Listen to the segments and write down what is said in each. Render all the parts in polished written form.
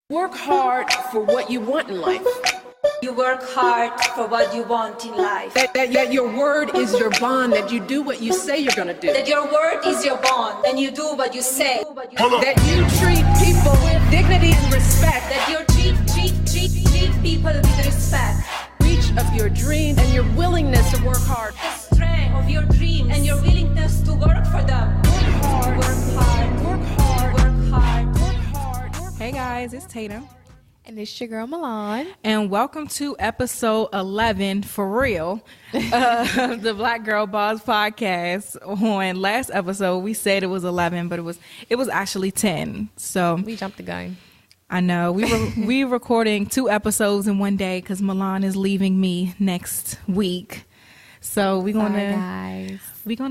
Work hard for what you want in life. You work hard for what you want in life. That your word is your bond, that you do what you say you're gonna do. That your word is your bond, and you do what you say. That you treat people with dignity and respect. That you treat people with respect. Reach of your dreams and your willingness to work hard. The strength of your dreams and your willingness to work for them. Work hard. Work hard. Work hard. Work hard. Work hard. Hey guys, it's Tatum. And it's your girl Milan. And welcome to episode 11, for real, of the Black Girl Boss Podcast. On last episode, we said it was 11, but it was actually 10. So We jumped the gun. I know. We recording 2 episodes in one day because Milan is leaving me next week. So we're gonna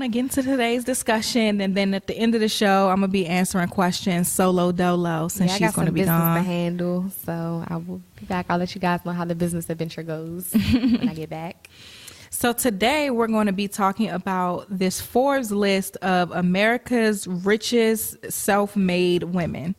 get into today's discussion, and then at the end of the show, I'm gonna be answering questions solo dolo since she's gonna be gone. I got some business to handle, so I will be back. I'll let you guys know how the business adventure goes when I get back. So today we're going to be talking about this Forbes list of America's richest self-made women.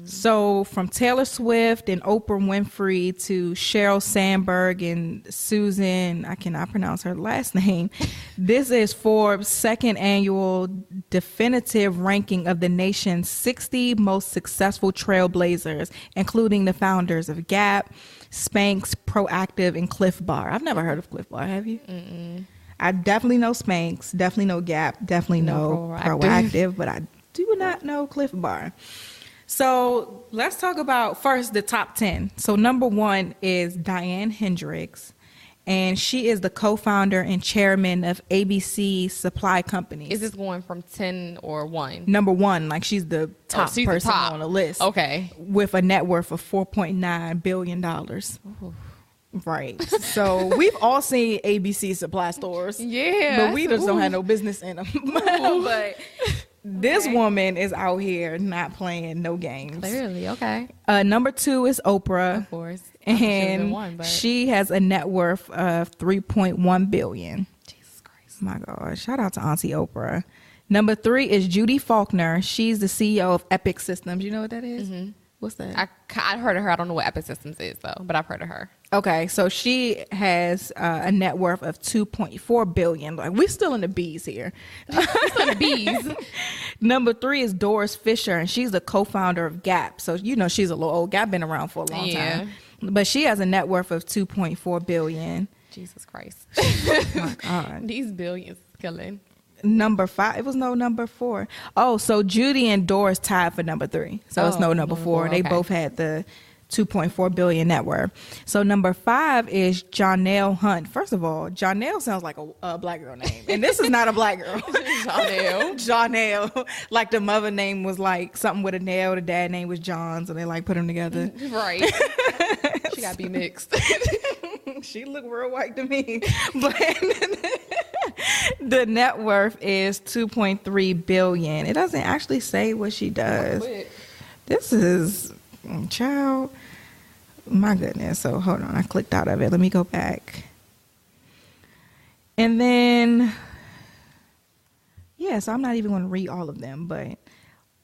So from Taylor Swift and Oprah Winfrey to Sheryl Sandberg and Susan, I cannot pronounce her last name. This is Forbes' second annual definitive ranking of the nation's 60 most successful trailblazers, including the founders of Gap, Spanx, Proactive, and Cliff Bar. I've never heard of Cliff Bar, have you? Mm-mm. I definitely know Spanx, definitely know Gap, definitely know Proactive, but I do not know Cliff Bar. So let's talk about first the top 10. So number 1 is Dianne Hendricks, and she is the co-founder and chairman of ABC Supply Companies. Is this going from 10 or 1? Number 1, like she's the top person on the list. Okay. With a net worth of $4.9 billion. Ooh. Right. So we've all seen ABC supply stores. Yeah. But we just don't have no business in them. But this woman is out here not playing no games. Clearly, okay. Number 2 is Oprah. Of course. And she has a net worth of $3.1 billion. Jesus Christ. My God. Shout out to Auntie Oprah. Number 3 is Judy Faulkner. She's the CEO of Epic Systems. You know what that is? Mm-hmm. What's that? I heard of her. I don't know what Epic Systems is, though, but I've heard of her. Okay, so she has a net worth of $2.4 billion. Like, we're still in the B's here. We're still in the B's. Number 3 is Doris Fisher, and she's the co-founder of Gap. So, you know, she's a little old. Gap been around for a long time. But she has a net worth of $2.4 billion. Jesus Christ. My God. These billions killing. Number 5, it was no number 4. Oh, so Judy and Doris tied for number 3. So it's no number 4. They both had the $2.4 billion net worth. So number 5 is Jonelle Hunt. First of all, Jonelle sounds like a black girl name, and this is not a black girl. Jonelle. Like the mother name was like something with a nail. The dad name was John, so they like put them together. Right. She got to be mixed. She looked real white to me, but the net worth is $2.3 billion. It doesn't actually say what she does. This is, child, my goodness. So hold on, I clicked out of it. Let me go back. And then, so I'm not even going to read all of them, but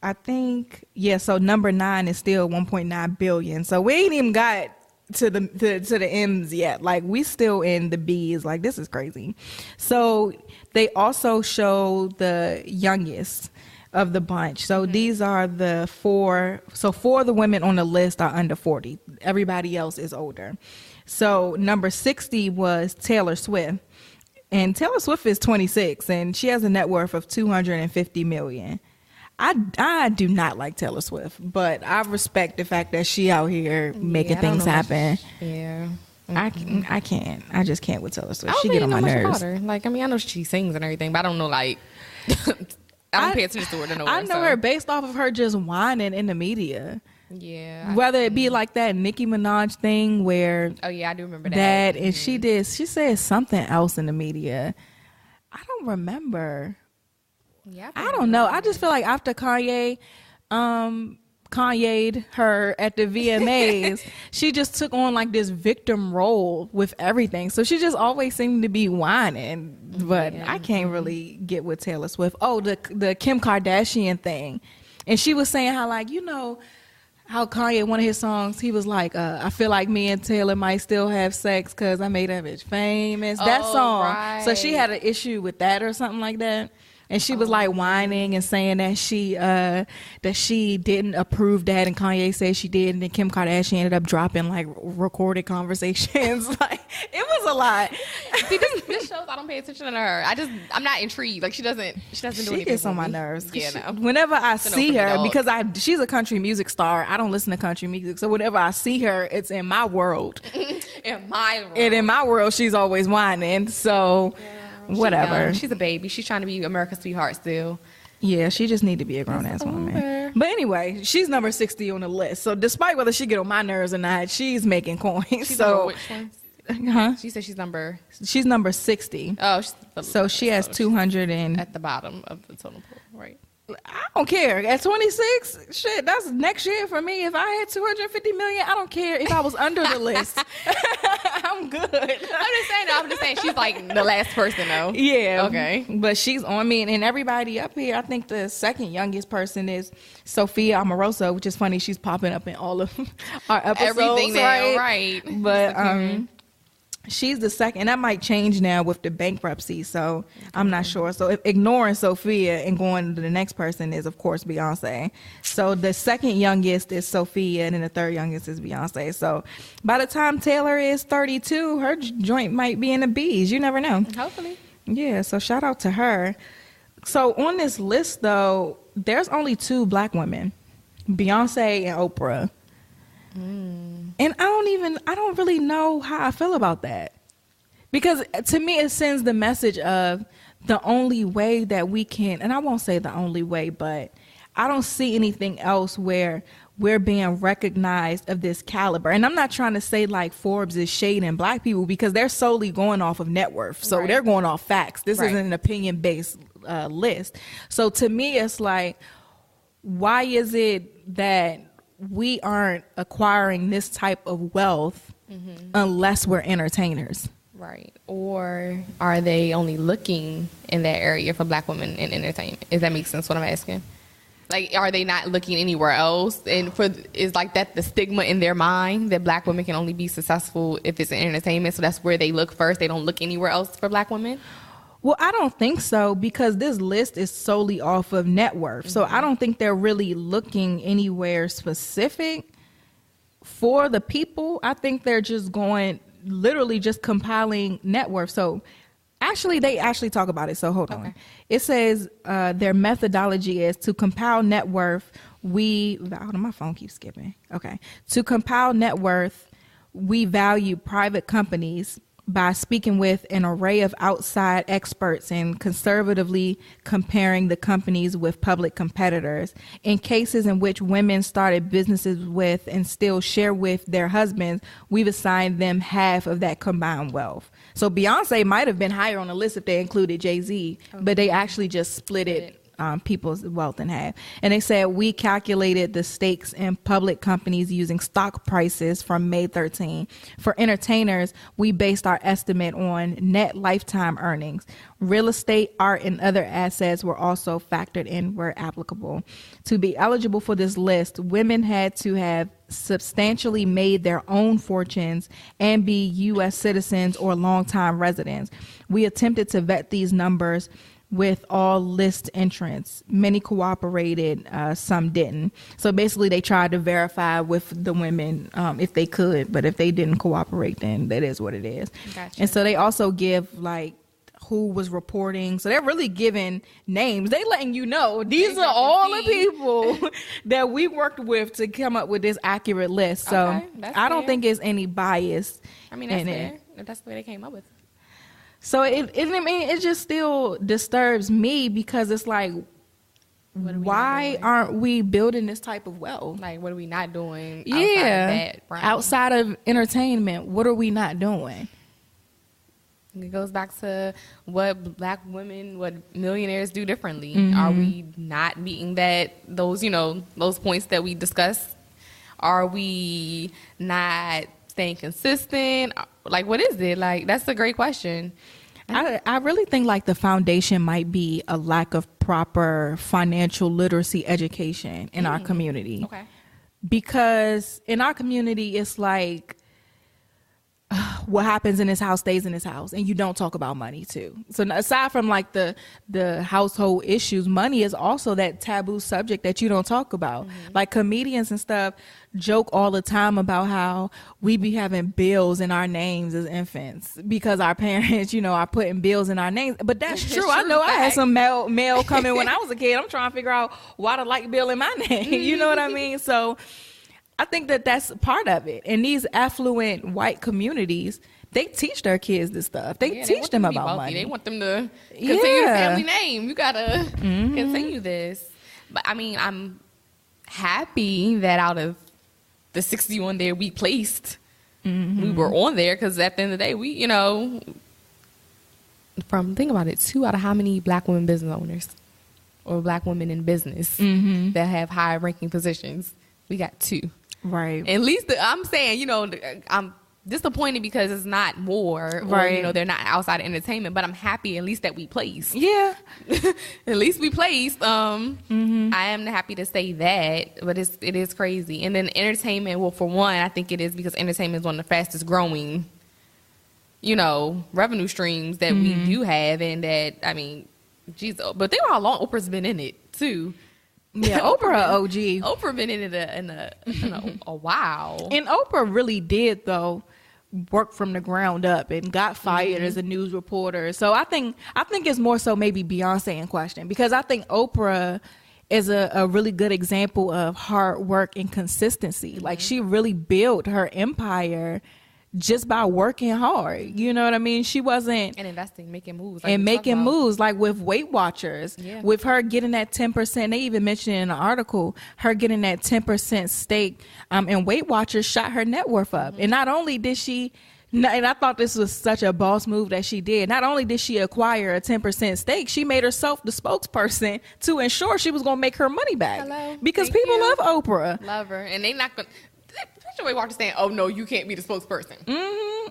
I think, so number 9 is still $1.9 billion. So we ain't even got to the M's yet. Like, we still in the B's. Like, this is crazy. So they also show the youngest of the bunch. So these are the 4. So 4 of the women on the list are under 40. Everybody else is older. So number 60 was Taylor Swift. And Taylor Swift is 26, and she has a net worth of $250 million. I do not like Taylor Swift, but I respect the fact that she out here making things happen. Mm-hmm. I can't. I just can't with Taylor Swift. She get on my nerves. Like, I mean, I know she sings and everything, but I don't know, like, I don't pay attention to her to know her. I know her based off of her just whining in the media. Yeah. Whether it be like that Nicki Minaj thing where... Oh, yeah, I do remember that. And she said something else in the media. I don't remember. Yeah, I don't know. I just feel like after Kanye'd her at the VMAs, she just took on like this victim role with everything. So she just always seemed to be whining. But I can't really get with Taylor Swift. Oh, the Kim Kardashian thing. And she was saying how, like, you know, how Kanye, one of his songs, he was like, I feel like me and Taylor might still have sex because I made that bitch famous. That song. Right. So she had an issue with that or something like that. And she was like whining and saying that she didn't approve that, and Kanye said she did, and then Kim Kardashian ended up dropping like recorded conversations. Like, it was a lot. See, this shows I don't pay attention to her. I'm not intrigued. Like, she doesn't do anything. She gets on my nerves. Yeah, no. Whenever I see her, because she's a country music star, I don't listen to country music, so whenever I see her, it's in my world. In my world. And in my world, she's always whining. So. Yeah. Whatever. She's a baby. She's trying to be America's sweetheart still. Yeah, she just need to be a grown-ass woman. But anyway, she's number 60 on the list. So despite whether she get on my nerves or not, she's making coins. She's number which one? Huh? She said she's number 60. Oh, so she has 200 and at the bottom of the totem pole, right? I don't care. At 26, shit, that's next year for me. If I had 250 million, I don't care if I was under the list. I'm good. I'm just saying she's like the last person though. Yeah. Okay. But she's on me, and everybody up here, I think the second youngest person is Sophia Amoroso, which is funny. She's popping up in all of our episodes. Everything now, right? But she's the second, and that might change now with the bankruptcy, so I'm not sure. So ignoring Sophia and going to the next person is, of course, Beyonce. So the second youngest is Sophia, and then the third youngest is Beyonce. So by the time Taylor is 32, her joint might be in the B's. You never know. Hopefully. Yeah, so shout out to her. So on this list, though, there's only 2 black women, Beyonce and Oprah. And I don't really know how I feel about that, because to me it sends the message of the only way that we can, and I won't say the only way, but I don't see anything else where we're being recognized of this caliber. And I'm not trying to say like Forbes is shading black people, because they're solely going off of net worth. So they're going off facts. This isn't an opinion-based list. So to me, it's like, why is it that we aren't acquiring this type of wealth unless we're entertainers? Right. Or are they only looking in that area for black women in entertainment? If that makes sense what I'm asking. Like, are they not looking anywhere else? And is like that the stigma in their mind that black women can only be successful if it's in entertainment? So that's where they look first. They don't look anywhere else for black women? Well, I don't think so, because this list is solely off of net worth. So I don't think they're really looking anywhere specific for the people. I think they're just literally just compiling net worth. So they actually talk about it. So hold on. It says their methodology is to compile net worth. Hold on, my phone keeps skipping. Okay. To compile net worth, we value private companies by speaking with an array of outside experts and conservatively comparing the companies with public competitors. In cases in which women started businesses with and still share with their husbands, we've assigned them half of that combined wealth. So Beyonce might have been higher on the list if they included Jay-Z, but they actually just split it. People's wealth in half. And they said, we calculated the stakes in public companies using stock prices from May 13. For entertainers, we based our estimate on net lifetime earnings. Real estate, art, and other assets were also factored in where applicable. To be eligible for this list, women had to have substantially made their own fortunes and be U.S. citizens or longtime residents. We attempted to vet these numbers with all list entrants. Many cooperated, some didn't. So basically they tried to verify with the women if they could, but if they didn't cooperate, then that is what it is. Gotcha. And so they also give like who was reporting. So they're really giving names. They letting you know these are all the people that we worked with to come up with this accurate list. So I don't think it's any bias. I mean, that's fair. If that's the way they came up with it. So it just still disturbs me, because it's like, why aren't we building this type of wealth? Like, what are we not doing? Outside of entertainment, what are we not doing? It goes back to what black women, what millionaires do differently. Are we not meeting those points that we discussed? Are we not staying consistent? Like, what is it? Like, that's a great question. I really think like the foundation might be a lack of proper financial literacy education in our community. Okay. because in our community, it's like, what happens in this house stays in this house, and you don't talk about money too. So aside from like the household issues, money is also that taboo subject that you don't talk about. Like comedians and stuff joke all the time about how we be having bills in our names as infants because our parents, are putting bills in our names. But that's true. I know I had some mail coming when I was a kid. I'm trying to figure out why the light bill in my name. You know what I mean? So I think that that's part of it. And these affluent white communities, they teach their kids this stuff. They teach them about money. They want them to continue the family name. You got to continue this. But, I mean, I'm happy that out of the 61 there we placed, we were on there because at the end of the day, we, think about it, 2 out of how many black women business owners or black women in business that have high ranking positions? We got 2. Right. At least I'm saying, I'm disappointed because it's not more, right? Or, they're not outside of entertainment. But I'm happy at least that we placed. Yeah, at least we placed. I am happy to say that, but it is crazy. And then entertainment. Well, for one, I think it is because entertainment is one of the fastest growing, revenue streams that we do have, and that geez, but think about how long Oprah's been in it too. Yeah, Oprah OG. Oprah been in it in a while. And Oprah really did, though, work from the ground up and got fired as a news reporter. So I think it's more so maybe Beyonce in question, because I think Oprah is a really good example of hard work and consistency. Like, she really built her empire just by working hard. You know what I mean? She wasn't... And investing, making moves. Like, and making moves, like with Weight Watchers. Yeah. With her getting that 10%, they even mentioned in an article, her getting that 10% stake in Weight Watchers shot her net worth up. And not only did she... And I thought this was such a boss move that she did. Not only did she acquire a 10% stake, she made herself the spokesperson to ensure she was going to make her money back. Because people love Oprah. Love her. And they not going to... Weight Watchers saying, "Oh no, you can't be the spokesperson."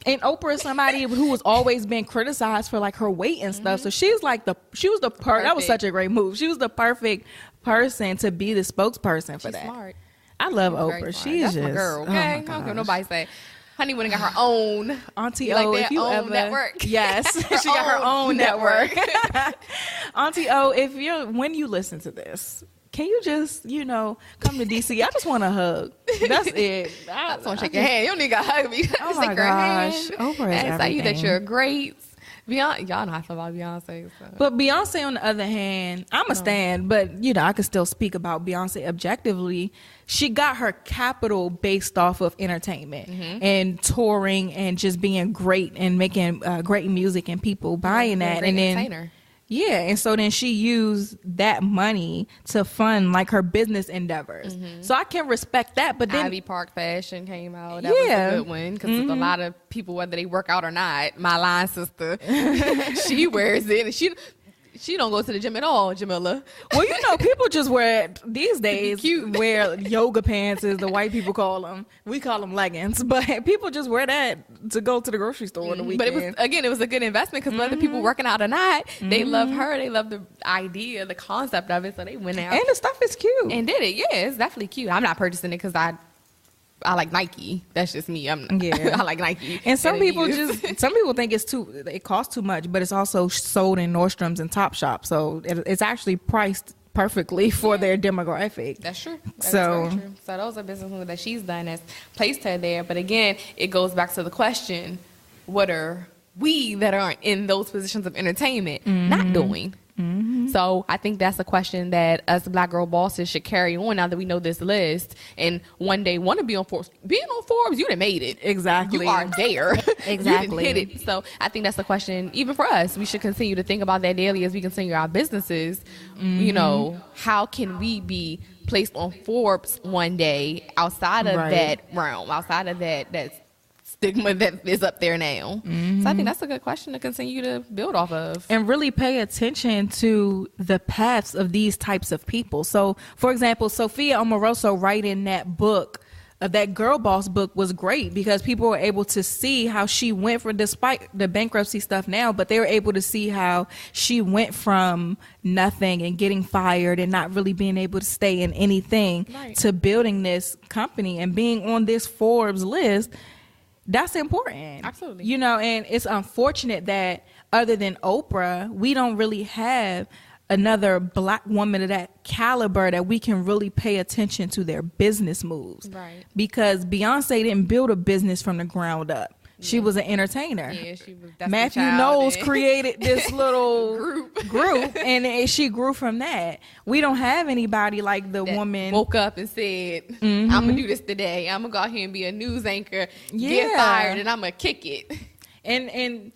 And Oprah is somebody who was always been criticized for like her weight and stuff. So she's like that was such a great move. She was the perfect person to be the spokesperson for that. Smart. I love Oprah. She's That's just my girl. Okay, I don't care nobody say. Honey went and got her own Auntie like O. If you ever network, yes, she got her own network. Auntie O, when you listen to this, can you just, come to DC? I just want a hug. That's it. I just want to shake your hand. You don't need to hug me. Oh my gosh. Oprah is everything. Tell you that you're great. Beyonce, y'all know how I feel about Beyonce. So. But Beyonce, on the other hand, I'm a stan, but, I can still speak about Beyonce objectively. She got her capital based off of entertainment and touring and just being great and making great music and people buying that. And then... Yeah, and so then she used that money to fund like her business endeavors. So I can respect that, but then Ivy Park Fashion came out. That was a good one because a lot of people, whether they work out or not, my line sister, she wears it. And she don't go to the gym at all, Jamila. Well, people just wear these days wear yoga pants, as the white people call them. We call them leggings, but people just wear that to go to the grocery store on the weekend. But it was a good investment because whether people working out or not, they love her. They love the idea, the concept of it, so they went out. And the stuff is cute. And did it. Yeah, it's definitely cute. I'm not purchasing it because I like Nike. That's just me. I like Nike. And some people think it costs too much, but it's also sold in Nordstrom's and Topshop. So it's actually priced perfectly for their demographic. That's true. That's very true. So those are business moves that she's done that's placed her there. But again, it goes back to the question, what are we that aren't in those positions of entertainment not doing? So I think that's a question that us black girl bosses should carry on now that we know this list and one day want to be on Forbes. Being on Forbes, you done made it. Exactly. You are there. Exactly. You done hit it. So I think that's a question, even for us, we should continue to think about that daily as we continue our businesses. How can we be placed on Forbes one day outside of that realm, outside of that stigma that is up there now. So I think that's a good question to continue to build off of. And really pay attention to the paths of these types of people. So, for example, Sophia Omaroso writing that book, that Girl Boss book was great because people were able to see how she went from, despite the bankruptcy stuff now, but they were able to see how she went from nothing and getting fired and not really being able to stay in anything to building this company and being on this Forbes list. That's important. Absolutely. You know, and it's unfortunate that other than Oprah, we don't really have another Black woman of that caliber that we can really pay attention to their business moves. Right. Because Beyonce didn't build a business from the ground up. She was an entertainer. Yeah, she was. Matthew Knowles created this little group, and she grew from that. We don't have anybody like the woman woke up and said, "I'm gonna do this today. I'm gonna go out here and be a news anchor, get fired, and I'm gonna kick it." And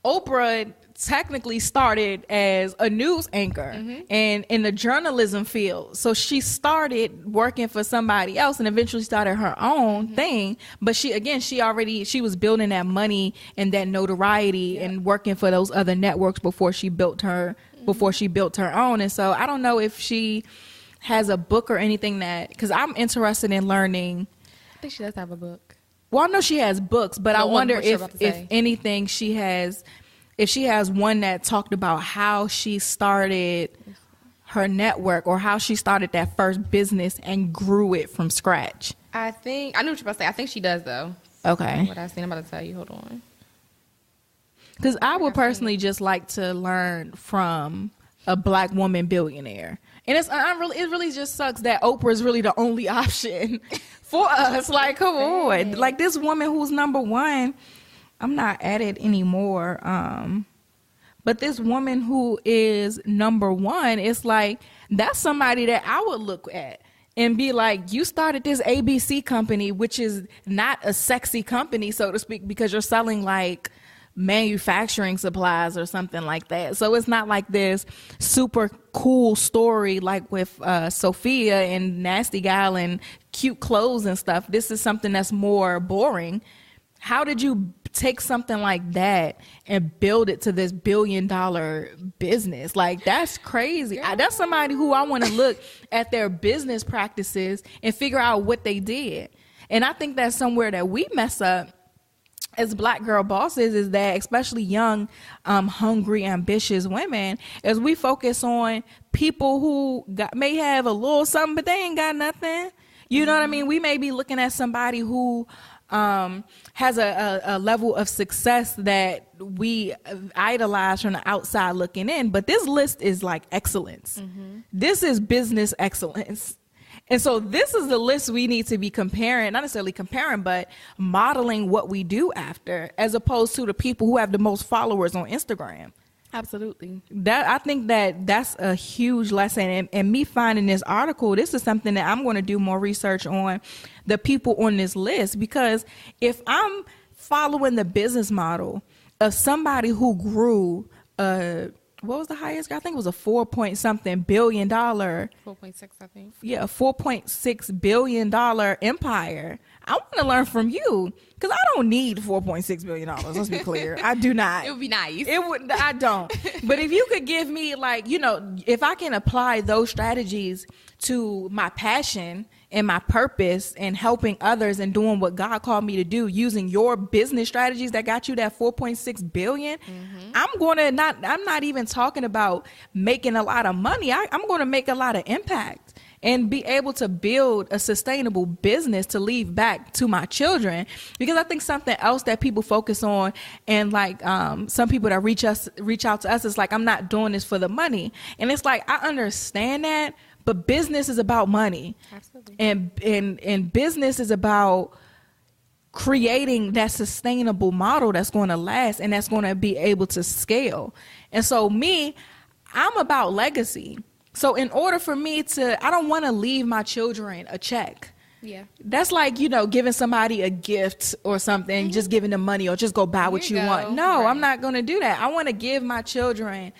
Oprah technically started as a news anchor and in the journalism field. So she started working for somebody else and eventually started her own thing. But she was building that money and that notoriety and working for those other networks before she built her own. And so I don't know if she has a book or anything because I'm interested in learning. I think she does have a book. Well, I know she has books, but I wonder if anything she has. If she has one that talked about how she started her network or how she started that first business and grew it from scratch. I know what you're about to say. I think she does, though. Okay. What I seen, I'm about to tell you. Hold on. Because I would personally just like to learn from a Black woman billionaire. And it really just sucks that Oprah is really the only option for us. Like, come on. Like, this woman who's number one, I'm not at it anymore. But this woman who is number one, it's like, that's somebody that I would look at and be like, you started this ABC company, which is not a sexy company, so to speak, because you're selling like manufacturing supplies or something like that. So it's not like this super cool story like with Sophia and Nasty Gal and cute clothes and stuff. This is something that's more boring. How did you take something like that and build it to this $1 billion business? Like, that's crazy. That's somebody who I want to look at their business practices and figure out what they did. And I think that's somewhere that we mess up as Black girl bosses, is that especially young, hungry, ambitious women, as we focus on people who may have a little something, but they ain't got nothing. You know what I mean? We may be looking at somebody who has a level of success that we idolize from the outside looking in, but this list is like excellence. This is business excellence. And so this is the list we need to be comparing, not necessarily comparing, but modeling what we do after, as opposed to the people who have the most followers on Instagram. Absolutely. I think that's a huge lesson. And me finding this article, this is something that I'm going to do more research on the people on this list, because if I'm following the business model of somebody who grew what was the highest? I think it was a 4-point-something billion dollar. 4.6, I think. Yeah, a $4.6 billion empire. I want to learn from you, because I don't need $4.6 billion. Let's be clear. I do not. It would be nice. I don't. But if you could give me, like, you know, if I can apply those strategies to my passion and my purpose and helping others and doing what God called me to do, using your business strategies that got you that 4.6 billion, I'm not even talking about making a lot of money. I'm going to make a lot of impact and be able to build a sustainable business to leave back to my children. Because I think something else that people focus on, and like some people that reach out to us, is like, I'm not doing this for the money. And it's like, I understand that, but business is about money. Absolutely. And business is about creating that sustainable model that's going to last and that's going to be able to scale. And so I'm about legacy. So in order for me I don't want to leave my children a check. Yeah. That's like, you know, giving somebody a gift or something, just giving them money or just go buy what you want. No, I'm not going to do that. I want to give my children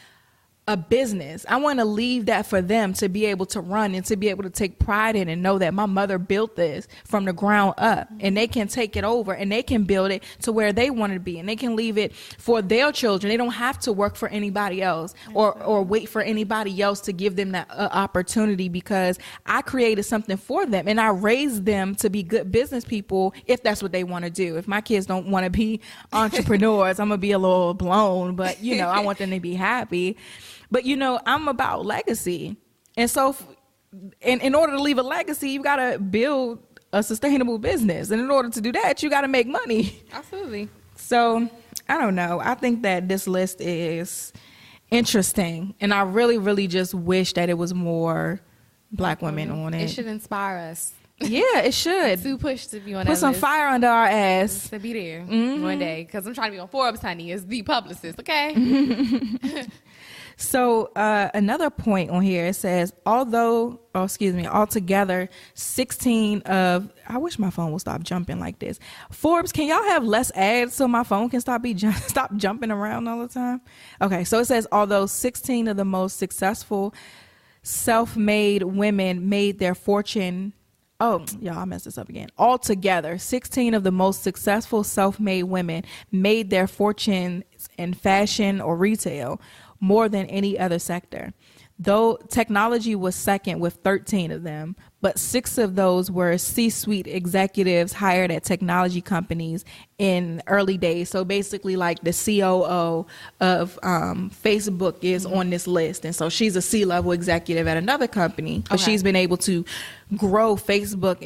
a business. I want to leave that for them to be able to run and to be able to take pride in and know that my mother built this from the ground up, and they can take it over and they can build it to where they want to be, and they can leave it for their children. They don't have to work for anybody else or wait for anybody else to give them that opportunity, because I created something for them and I raised them to be good business people if that's what they want to do. If my kids don't want to be entrepreneurs, I'm going to be a little blown, but you know, I want them to be happy. But, you know, I'm about legacy. And so in order to leave a legacy, you got to build a sustainable business. And in order to do that, you got to make money. Absolutely. So I don't know. I think that this list is interesting. And I really, really just wish that it was more Black women on it. It should inspire us. Yeah, it should. To push to be on Put that some list. fire under our ass. To be there one day. Because I'm trying to be on Forbes, honey, as the publicist, okay? So another point on here, it says, altogether 16 of, I wish my phone would stop jumping like this. Forbes, can y'all have less ads so my phone can stop jumping around all the time? Okay, so it says, although 16 of the most successful self-made women made their fortune. Oh, y'all, I messed this up again. Altogether, 16 of the most successful self-made women made their fortunes in fashion or retail, more than any other sector. Though technology was second with 13 of them, but 6 of those were C-suite executives hired at technology companies in early days. So basically like the COO of Facebook is on this list. And so she's a C-level executive at another company, but she's been able to grow Facebook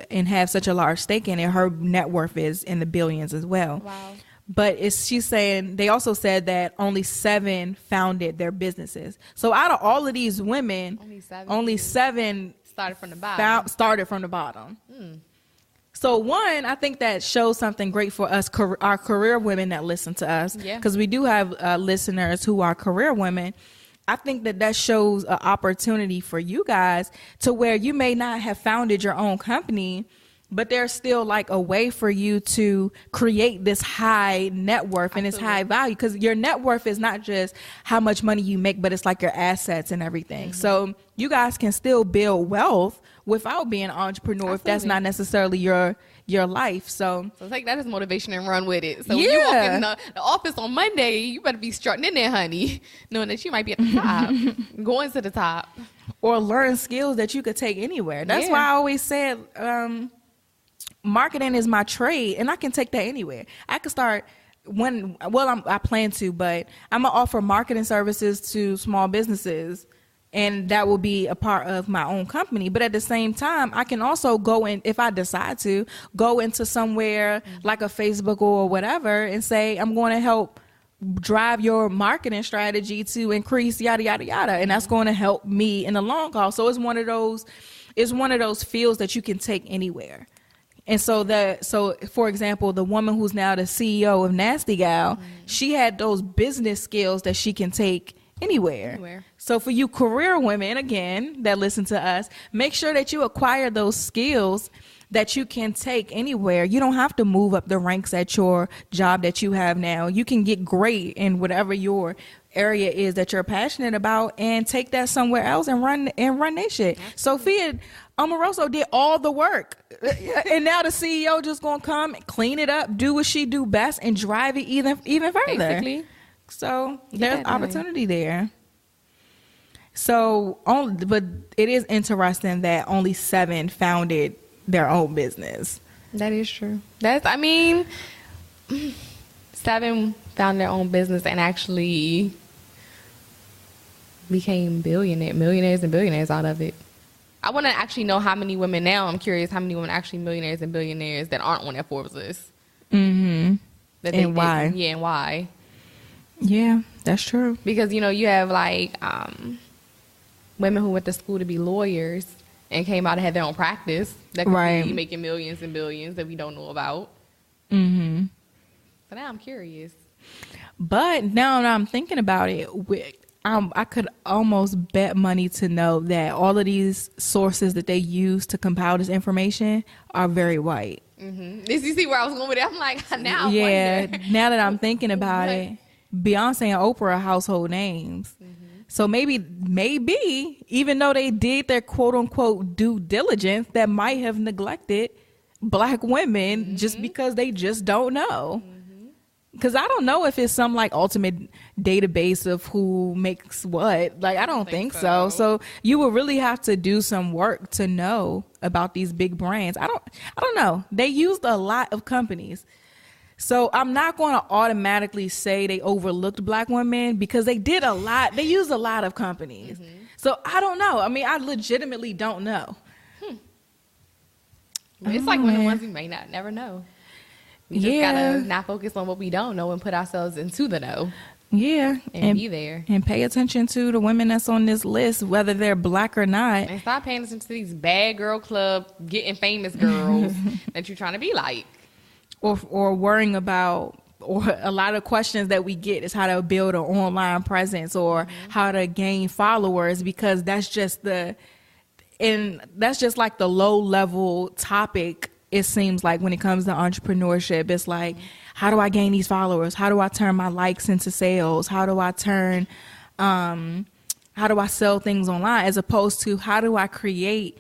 and have such a large stake in it. Her net worth is in the billions as well. Wow. But she's saying, they also said that only 7 founded their businesses. So out of all of these women, only 7 started from the bottom. So one, I think that shows something great for us, our career women that listen to us, because we do have listeners who are career women. I think that shows an opportunity for you guys to where you may not have founded your own company, but there's still like a way for you to create this high net worth and this high value, because your net worth is not just how much money you make, but it's like your assets and everything. So you guys can still build wealth without being an entrepreneur if that's not necessarily your life. So take that as motivation and run with it. So when you walk in the office on Monday, you better be strutting in there, honey, knowing that you might be at the top, going to the top. Or learn skills that you could take anywhere. That's why I always said, marketing is my trade, and I can take that anywhere. I could start I plan to, but I'm gonna offer marketing services to small businesses, and that will be a part of my own company. But at the same time, I can also go in, if I decide to, go into somewhere like a Facebook or whatever and say, I'm going to help drive your marketing strategy to increase yada, yada, yada. And that's going to help me in the long haul. So it's one of those fields that you can take anywhere. And so for example, the woman who's now the CEO of Nasty Gal, she had those business skills that she can take anywhere. So for you career women, again, that listen to us, make sure that you acquire those skills that you can take anywhere. You don't have to move up the ranks at your job that you have now. You can get great in whatever your area is that you're passionate about and take that somewhere else and run that shit. Sophia Amoroso did all the work, and now the CEO just gonna come and clean it up, do what she do best, and drive it even further. Basically. So there's opportunity there. So but it is interesting that only 7 founded their own business. That is true. 7 found their own business and actually became millionaires and billionaires out of it. I want to actually know how many women now. I'm curious how many women actually millionaires and billionaires that aren't on that Forbes list. And why? Yeah, and why? Yeah, that's true. Because, you have like women who went to school to be lawyers and came out and had their own practice that could be making millions and billions that we don't know about. So now I'm curious. But now that I'm thinking about it, I could almost bet money to know that all of these sources that they use to compile this information are very white. Did you see where I was going with it? I'm like, now I wonder. Now that I'm thinking about it, Beyonce and Oprah are household names. So maybe, even though they did their quote unquote due diligence, that might have neglected Black women just because they just don't know. Because I don't know if it's some like ultimate database of who makes what. Like, I don't think so. So you will really have to do some work to know about these big brands. I don't know. They used a lot of companies. So I'm not going to automatically say they overlooked Black women because they did a lot. They used a lot of companies. So I don't know. I mean, I legitimately don't know. It's like one of the ones we may not never know. We just gotta not focus on what we don't know and put ourselves into the know. Yeah. And be there. And pay attention to the women that's on this list, whether they're Black or not. And stop paying attention to these bad girl club, getting famous girls that you're trying to be like. Or worrying about, or a lot of questions that we get is how to build an online presence or how to gain followers, because that's just like the low level topic. It seems like when it comes to entrepreneurship, it's like, how do I gain these followers? How do I turn my likes into sales? How do I sell things online? As opposed to, how do I create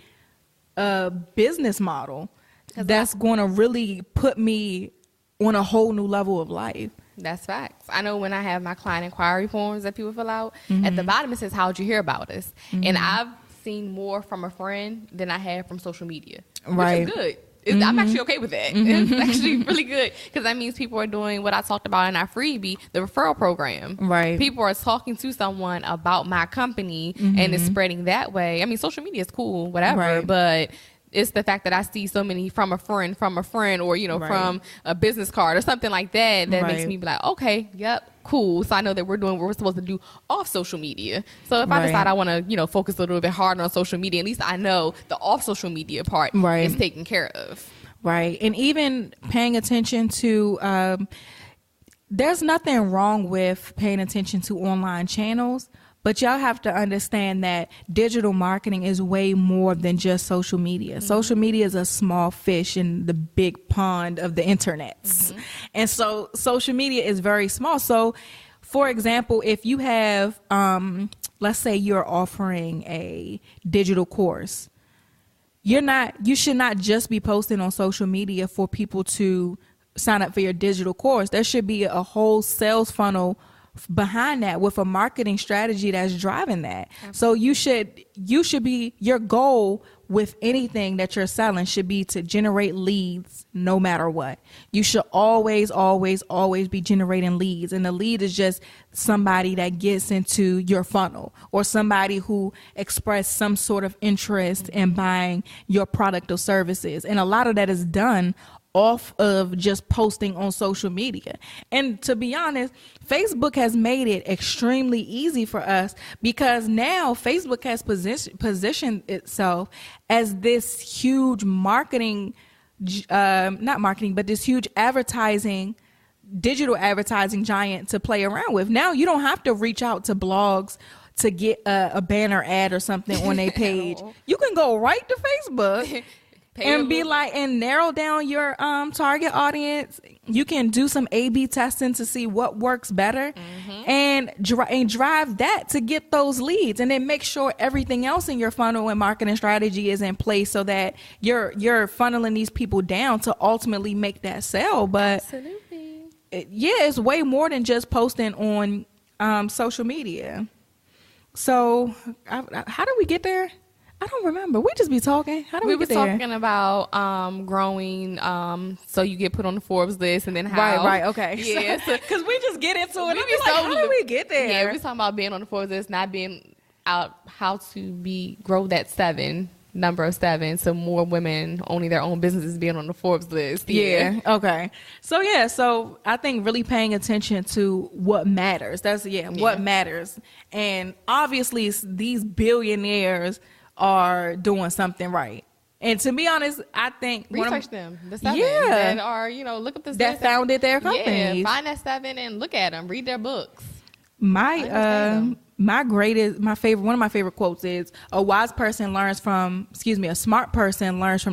a business model that's going to really put me on a whole new level of life? That's facts. I know when I have my client inquiry forms that people fill out, at the bottom it says, how'd you hear about us? And I've seen more from a friend than I have from social media, which is good. I'm actually okay with that. It's actually really good, because that means people are doing what I talked about in our freebie, the referral program. Right. People are talking to someone about my company and it's spreading that way. I mean, social media is cool, whatever, but it's the fact that I see so many from a friend, or, from a business card or something like that makes me be like, okay, yep, cool. So I know that we're doing what we're supposed to do off social media. So if I decide I want to, focus a little bit harder on social media, at least I know the off social media part is taken care of. Right. And even paying attention to, there's nothing wrong with paying attention to online channels, but y'all have to understand that digital marketing is way more than just social media. Social media is a small fish in the big pond of the internets. And so social media is very small. So, for example, if you have, let's say you're offering a digital course, you should not just be posting on social media for people to sign up for your digital course. There should be a whole sales funnel behind that with a marketing strategy that's driving that. So you should be, your goal with anything that you're selling should be to generate leads no matter what. You should always be generating leads. And the lead is just somebody that gets into your funnel or somebody who expressed some sort of interest in buying your product or services. And a lot of that is done off of just posting on social media. And to be honest, Facebook has made it extremely easy for us, because now Facebook has positioned itself as this huge this huge digital advertising giant to play around with. Now you don't have to reach out to blogs to get a banner ad or something on their page. You can go right to Facebook and be like, and narrow down your target audience. You can do some A/B testing to see what works better, and drive that to get those leads, and then make sure everything else in your funnel and marketing strategy is in place so that you're funneling these people down to ultimately make that sale. But it's way more than just posting on social media. So how do we get there? I don't remember. We just be talking. How do we get there? We were talking about growing, so you get put on the Forbes list, and then how. Right. Okay. Yeah. Because we just get into it. We like, how do we get there? Yeah, we're talking about being on the Forbes list, not being out. How to grow that number of 7, so more women owning their own businesses, being on the Forbes list. Yeah. Okay. So I think really paying attention to what matters. What matters, and obviously these billionaires are doing something right. And to be honest, I think research them, the 7 that are, look up this that founded their company. Yeah, find that 7 and look at them, read their books. My one of my favorite quotes is, a smart person learns from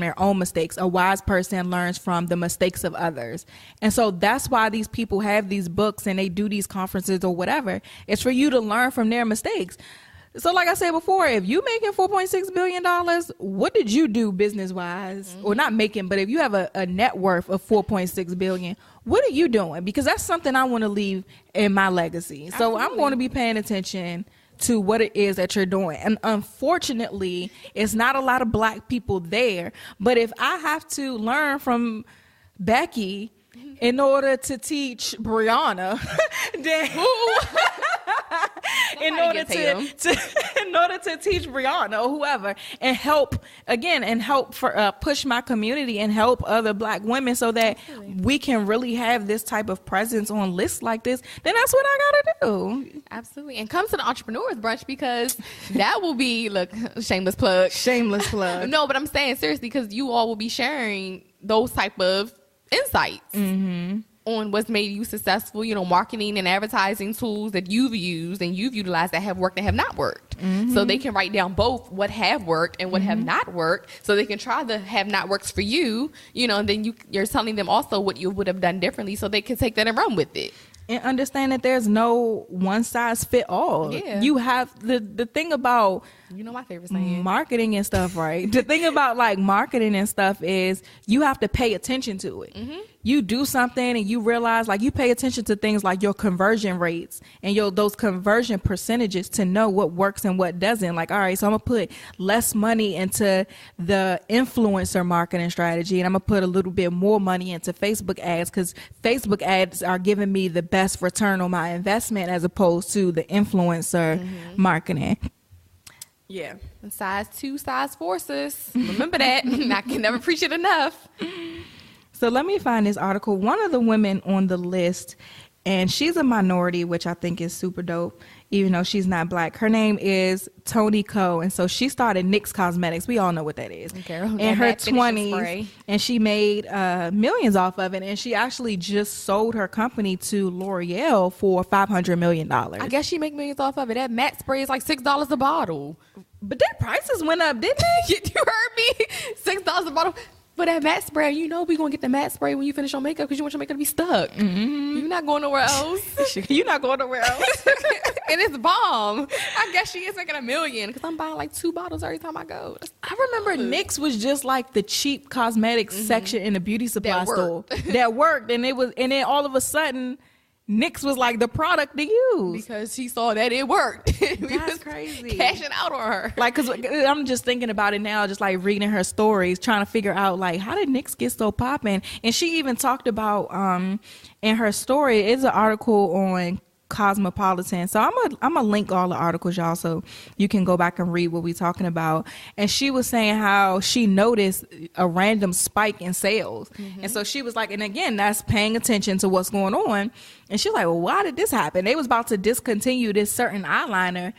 their own mistakes. A wise person learns from the mistakes of others. And so that's why these people have these books and they do these conferences or whatever. It's for you to learn from their mistakes. So like I said before, if you making $4.6 billion, what did you do business wise? Or not making, but if you have a net worth of $4.6 billion, what are you doing? Because that's something I want to leave in my legacy. So absolutely. I'm going to be paying attention to what it is that you're doing. And unfortunately, it's not a lot of Black people there. But if I have to learn from Becky in order to teach Brianna, then in order to teach Brianna or whoever, and help push my community and help other Black women so that we can really have this type of presence on lists like this, then that's what I gotta do. Absolutely. And come to the Entrepreneurs Brunch, because that will be, look, shameless plug. No, but I'm saying seriously, because you all will be sharing those type of insights on what's made you successful, marketing and advertising tools that you've used and you've utilized that have worked and have not worked. So they can write down both what have worked and what have not worked, so they can try the have not works for you, and then you're telling them also what you would have done differently, so they can take that and run with it. And understand that there's no one size fit all. Yeah. You have the thing about, my favorite saying, marketing and stuff, right? The thing about like marketing and stuff is you have to pay attention to it. You do something and you realize, like, you pay attention to things like your conversion rates and those conversion percentages to know what works and what doesn't. Like, all right, so I'm gonna put less money into the influencer marketing strategy, and I'm gonna put a little bit more money into Facebook ads, because Facebook ads are giving me the best return on my investment as opposed to the influencer marketing. Yeah. Size 2, size 4, sis. Remember that. I can never preach it enough. So let me find this article. One of the women on the list, and she's a minority, which I think is super dope, even though she's not Black. Her name is Toni Ko, and so she started NYX Cosmetics. We all know what that is. Okay, in her 20s, and she made millions off of it, and she actually just sold her company to L'Oreal for $500 million. I guess she make millions off of it. That matte spray is like $6 a bottle. But their prices went up, didn't they? You heard me? $6 a bottle. But that matte spray, we're going to get the matte spray when you finish your makeup, because you want your makeup to be stuck. You're not going nowhere else. You're not going nowhere else. And it's bomb. I guess she is making $1 million, because I'm buying like 2 bottles every time I go. I remember NYX was just like the cheap cosmetics section in the beauty supply store. That worked. And then all of a sudden, NYX was like the product to use, because she saw that it worked. That's crazy. Cashing out on her. Like, because I'm just thinking about it now, just like reading her stories, trying to figure out, like, how did NYX get so popping? And she even talked about in her story, it's an article on Cosmopolitan. So I'm gonna link all the articles, y'all, so you can go back and read what we're talking about. And she was saying how she noticed a random spike in sales. And so she was like, and again, that's paying attention to what's going on. And she's like, well, why did this happen? They was about to discontinue this certain eyeliner,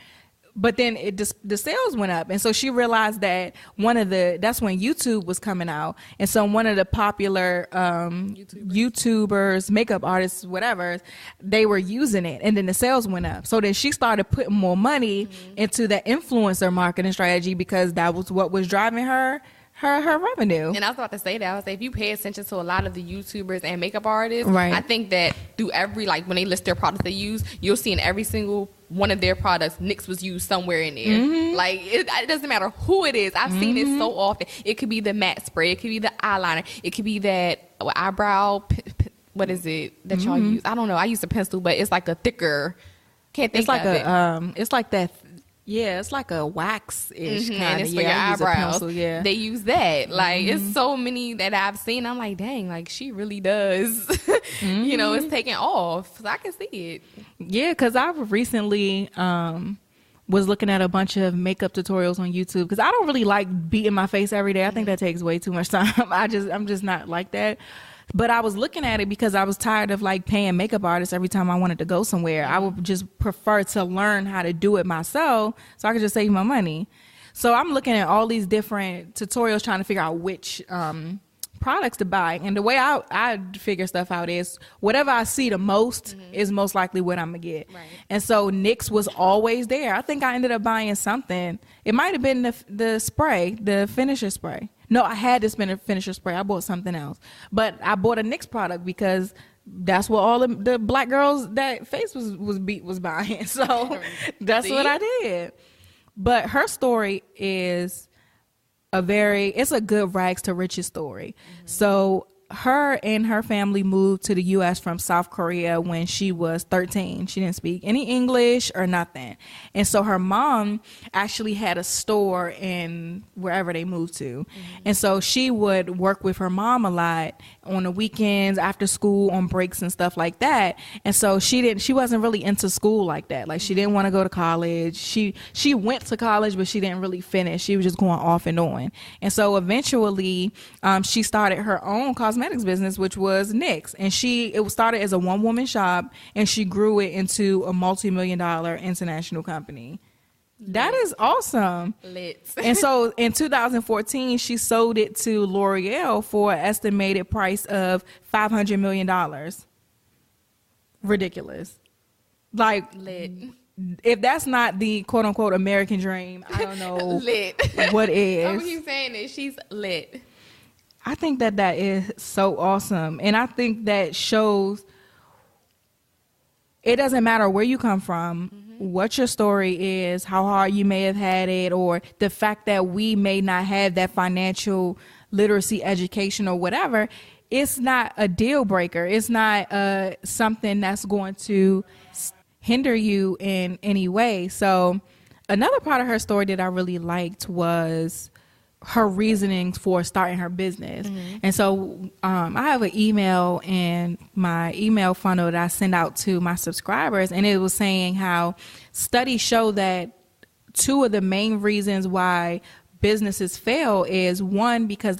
but then the sales went up. And so she realized that that's when YouTube was coming out. And so one of the popular YouTubers, makeup artists, whatever, they were using it. And then the sales went up. So then she started putting more money into the influencer marketing strategy, because that was what was driving her revenue. And I was about to say that. I was like, if you pay attention to a lot of the YouTubers and makeup artists, right, I think that through every, like, when they list their products they use, you'll see in every single one of their products, NYX was used somewhere in there. Like, it doesn't matter who it is. I've seen it so often. It could be the matte spray. It could be the eyeliner. It could be that eyebrow, what is it that y'all use? I don't know. I use a pencil, but it's like a thicker, can't think of it. It's like that. Yeah, it's like a wax-ish kind of. For your eyebrows. They use that. Like, it's so many that I've seen. I'm like, dang, like, she really does. It's taking off. So I can see it. Yeah, because I've recently was looking at a bunch of makeup tutorials on YouTube, because I don't really like beating my face every day. I think that takes way too much time. I'm just not like that. But I was looking at it because I was tired of like paying makeup artists every time I wanted to go somewhere. I would just prefer to learn how to do it myself so I could just save my money. So I'm looking at all these different tutorials trying to figure out which products to buy. And the way I figure stuff out is whatever I see the most is most likely what I'm going to get. Right. And so NYX was always there. I think I ended up buying something. It might have been the spray, the finisher spray. No, I had this finisher spray. I bought something else. But I bought a NYX product because that's what all the black girls that face was buying. So that's what I did. But her story is it's a good rags to riches story. So her and her family moved to the U.S. from South Korea when she was 13. She didn't speak any English or nothing. And so her mom actually had a store in wherever they moved to. And so she would work with her mom a lot on the weekends, after school, on breaks and stuff like that. And so she wasn't really into school like that. Like, she didn't want to go to college. She went to college, but she didn't really finish. She was just going off and on. And so eventually she started her own cosmetics business, which was NYX. And it started as a one-woman shop, and she grew it into a multi-million-dollar international company. That is awesome. Lit. And so in 2014, she sold it to L'Oreal for an estimated price of $500 million. Ridiculous. Like, Lit. If that's not the quote unquote American dream, I don't know Lit. what is. I'm keep saying it. She's lit. I think that is so awesome. And I think that shows it doesn't matter where you come from, what your story is, how hard you may have had it, or the fact that we may not have that financial literacy education or whatever. It's not a deal breaker. It's not something that's going to hinder you in any way. So another part of her story that I really liked was her reasonings for starting her business. And so I have an email in my email funnel that I send out to my subscribers, and it was saying how studies show that two of the main reasons why businesses fail is one, because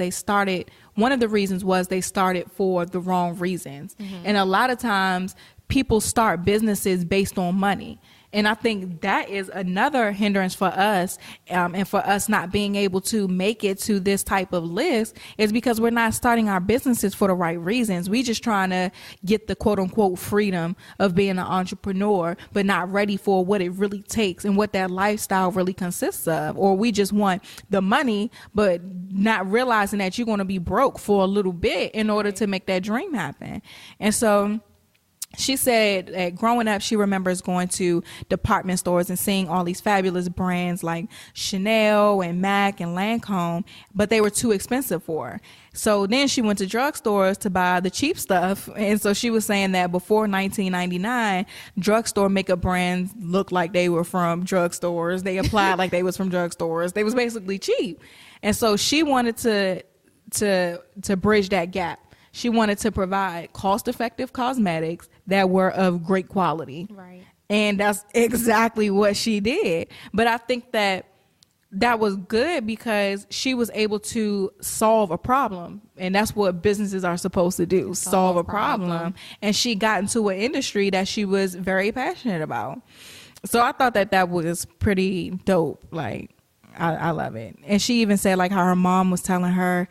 one of the reasons was they started for the wrong reasons. And a lot of times people start businesses based on money. And I think that is another hindrance for us, and for us not being able to make it to this type of list, is because we're not starting our businesses for the right reasons. We just trying to get the quote unquote freedom of being an entrepreneur, but not ready for what it really takes and what that lifestyle really consists of. Or we just want the money, but not realizing that you're going to be broke for a little bit in order to make that dream happen. And so she said that growing up, she remembers going to department stores and seeing all these fabulous brands like Chanel and MAC and Lancome, but they were too expensive for her. So then she went to drugstores to buy the cheap stuff. And so she was saying that before 1999, drugstore makeup brands looked like they were from drugstores. They applied like they was from drugstores. They was basically cheap. And so she wanted to bridge that gap. She wanted to provide cost-effective cosmetics that were of great quality. Right. And that's exactly what she did. But I think that was good because she was able to solve a problem. And that's what businesses are supposed to do, solve a problem. And she got into an industry that she was very passionate about. So I thought that was pretty dope. Like, I love it. And she even said like how her mom was telling her,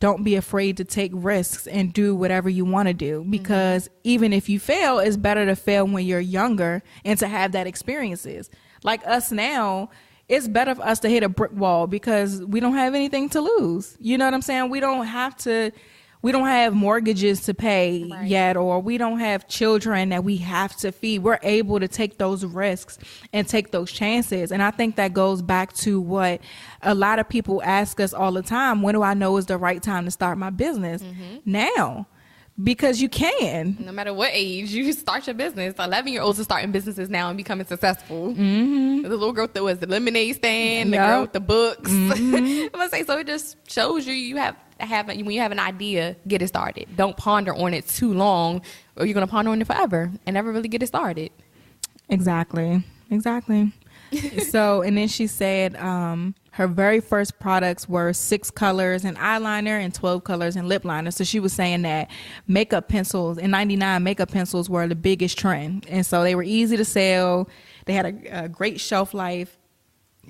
don't be afraid to take risks and do whatever you want to do, because even if you fail, it's better to fail when you're younger and to have that experiences. Like us now, it's better for us to hit a brick wall because we don't have anything to lose. You know what I'm saying? We don't have mortgages to pay yet, or we don't have children that we have to feed. We're able to take those risks and take those chances. And I think that goes back to what a lot of people ask us all the time. When do I know is the right time to start my business? Now. Because you can. No matter what age, you start your business. 11-year-olds are starting businesses now and becoming successful. The little girl that was the lemonade stand, the girl with the books. I'm gonna say, so it just shows you when you have an idea, get it started. Don't ponder on it too long, or you're gonna ponder on it forever and never really get it started. Exactly. So, and then she said her very first products were 6 colors in eyeliner and 12 colors in lip liner. So she was saying that makeup pencils in 99, makeup pencils were the biggest trend. And so they were easy to sell. They had a great shelf life.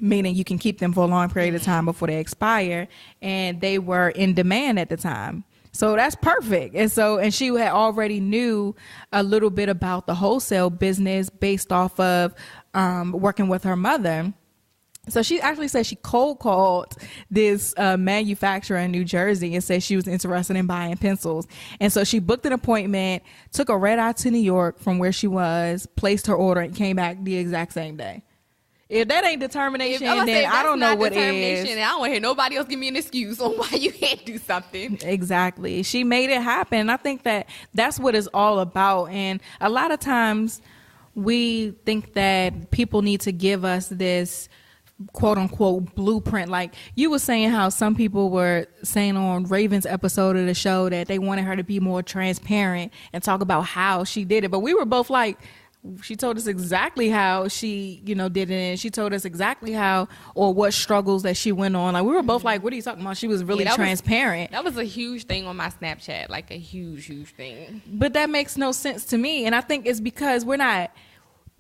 meaning you can keep them for a long period of time before they expire, and they were in demand at the time. So that's perfect. And she had already knew a little bit about the wholesale business based off of working with her mother. So she actually said she cold called this manufacturer in New Jersey and said she was interested in buying pencils. And so she booked an appointment, took a red eye to New York from where she was, placed her order, and came back the exact same day. If that ain't determination, then I don't know what is. I don't want to hear nobody else give me an excuse on why you can't do something. Exactly. She made it happen. I think that that's what it's all about. And a lot of times we think that people need to give us this quote unquote blueprint. Like you were saying how some people were saying on Raven's episode of the show that they wanted her to be more transparent and talk about how she did it. But we were both like, she told us exactly how she, did it. And she told us exactly how or what struggles that she went on. Like we were both like, what are you talking about? She was really transparent. That was a huge thing on my Snapchat, like a huge, huge thing. But that makes no sense to me. And I think it's because we're not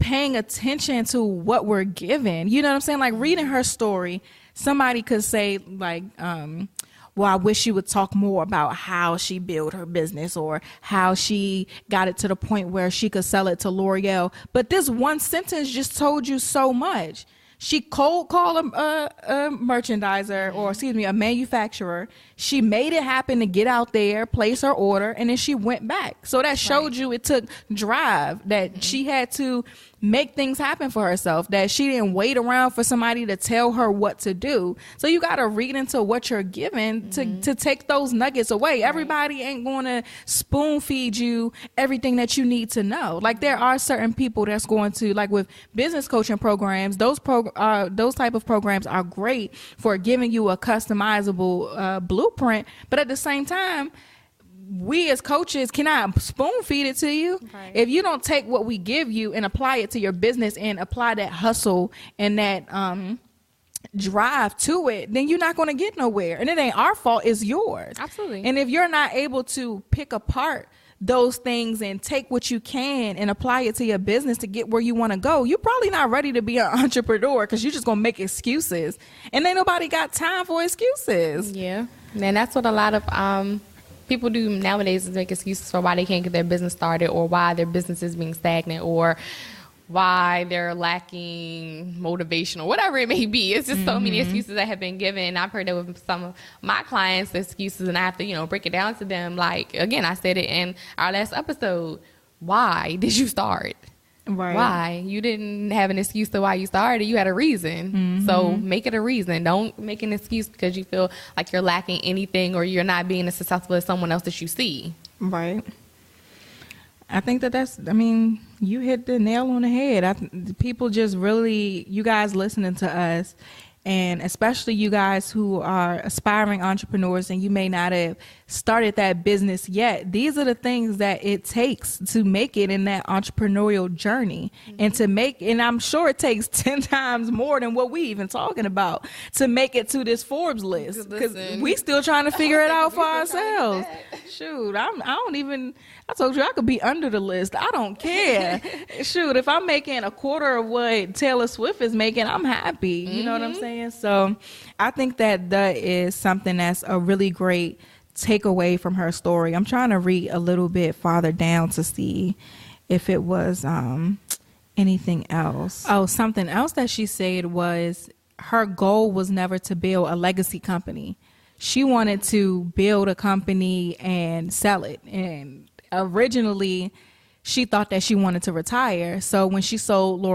paying attention to what we're given. You know what I'm saying? Like reading her story, somebody could say like, well, I wish she would talk more about how she built her business or how she got it to the point where she could sell it to L'Oreal. But this one sentence just told you so much. She cold called a merchandiser, or a manufacturer. She made it happen to get out there, place her order, and then she went back. So that showed you it took drive, that she had to make things happen for herself, that she didn't wait around for somebody to tell her what to do. So you got to read into what you're given to take those nuggets away. Everybody ain't going to spoon feed you everything that you need to know. Like there are certain people that's going to, like with business coaching programs, those type of programs are great for giving you a customizable blueprint. But at the same time, we as coaches cannot spoon feed it to you. Right. If you don't take what we give you and apply it to your business and apply that hustle and that drive to it, then you're not going to get nowhere. And it ain't our fault, it's yours. Absolutely. And if you're not able to pick apart those things and take what you can and apply it to your business to get where you want to go, you're probably not ready to be an entrepreneur because you're just going to make excuses. And ain't nobody got time for excuses. Yeah. And that's what a lot of people do nowadays, is make excuses for why they can't get their business started, or why their business is being stagnant, or why they're lacking motivation, or whatever it may be. It's just so many excuses that have been given. I've heard that with some of my clients' excuses, and I have to, break it down to them. Like, again, I said it in our last episode. Why did you start? Right. Why? You didn't have an excuse to why you started. You had a reason. So make it a reason. Don't make an excuse because you feel like you're lacking anything or you're not being as successful as someone else that you see. Right. I think you hit the nail on the head. People just really, you guys listening to us, and especially you guys who are aspiring entrepreneurs and you may not have started that business yet, these are the things that it takes to make it in that entrepreneurial journey. And I'm sure it takes 10 times more than what we even talking about to make it to this Forbes list, because we still trying to figure it out for ourselves. Shoot, I told you I could be under the list. I don't care. Shoot, if I'm making a quarter of what Taylor Swift is making, I'm happy. You know what I'm saying? So I think that is something that's a really great takeaway from her story. I'm trying to read a little bit farther down to see if it was anything else. Oh, something else that she said was her goal was never to build a legacy company. She wanted to build a company and sell it. And originally she thought that she wanted to retire. So when she sold to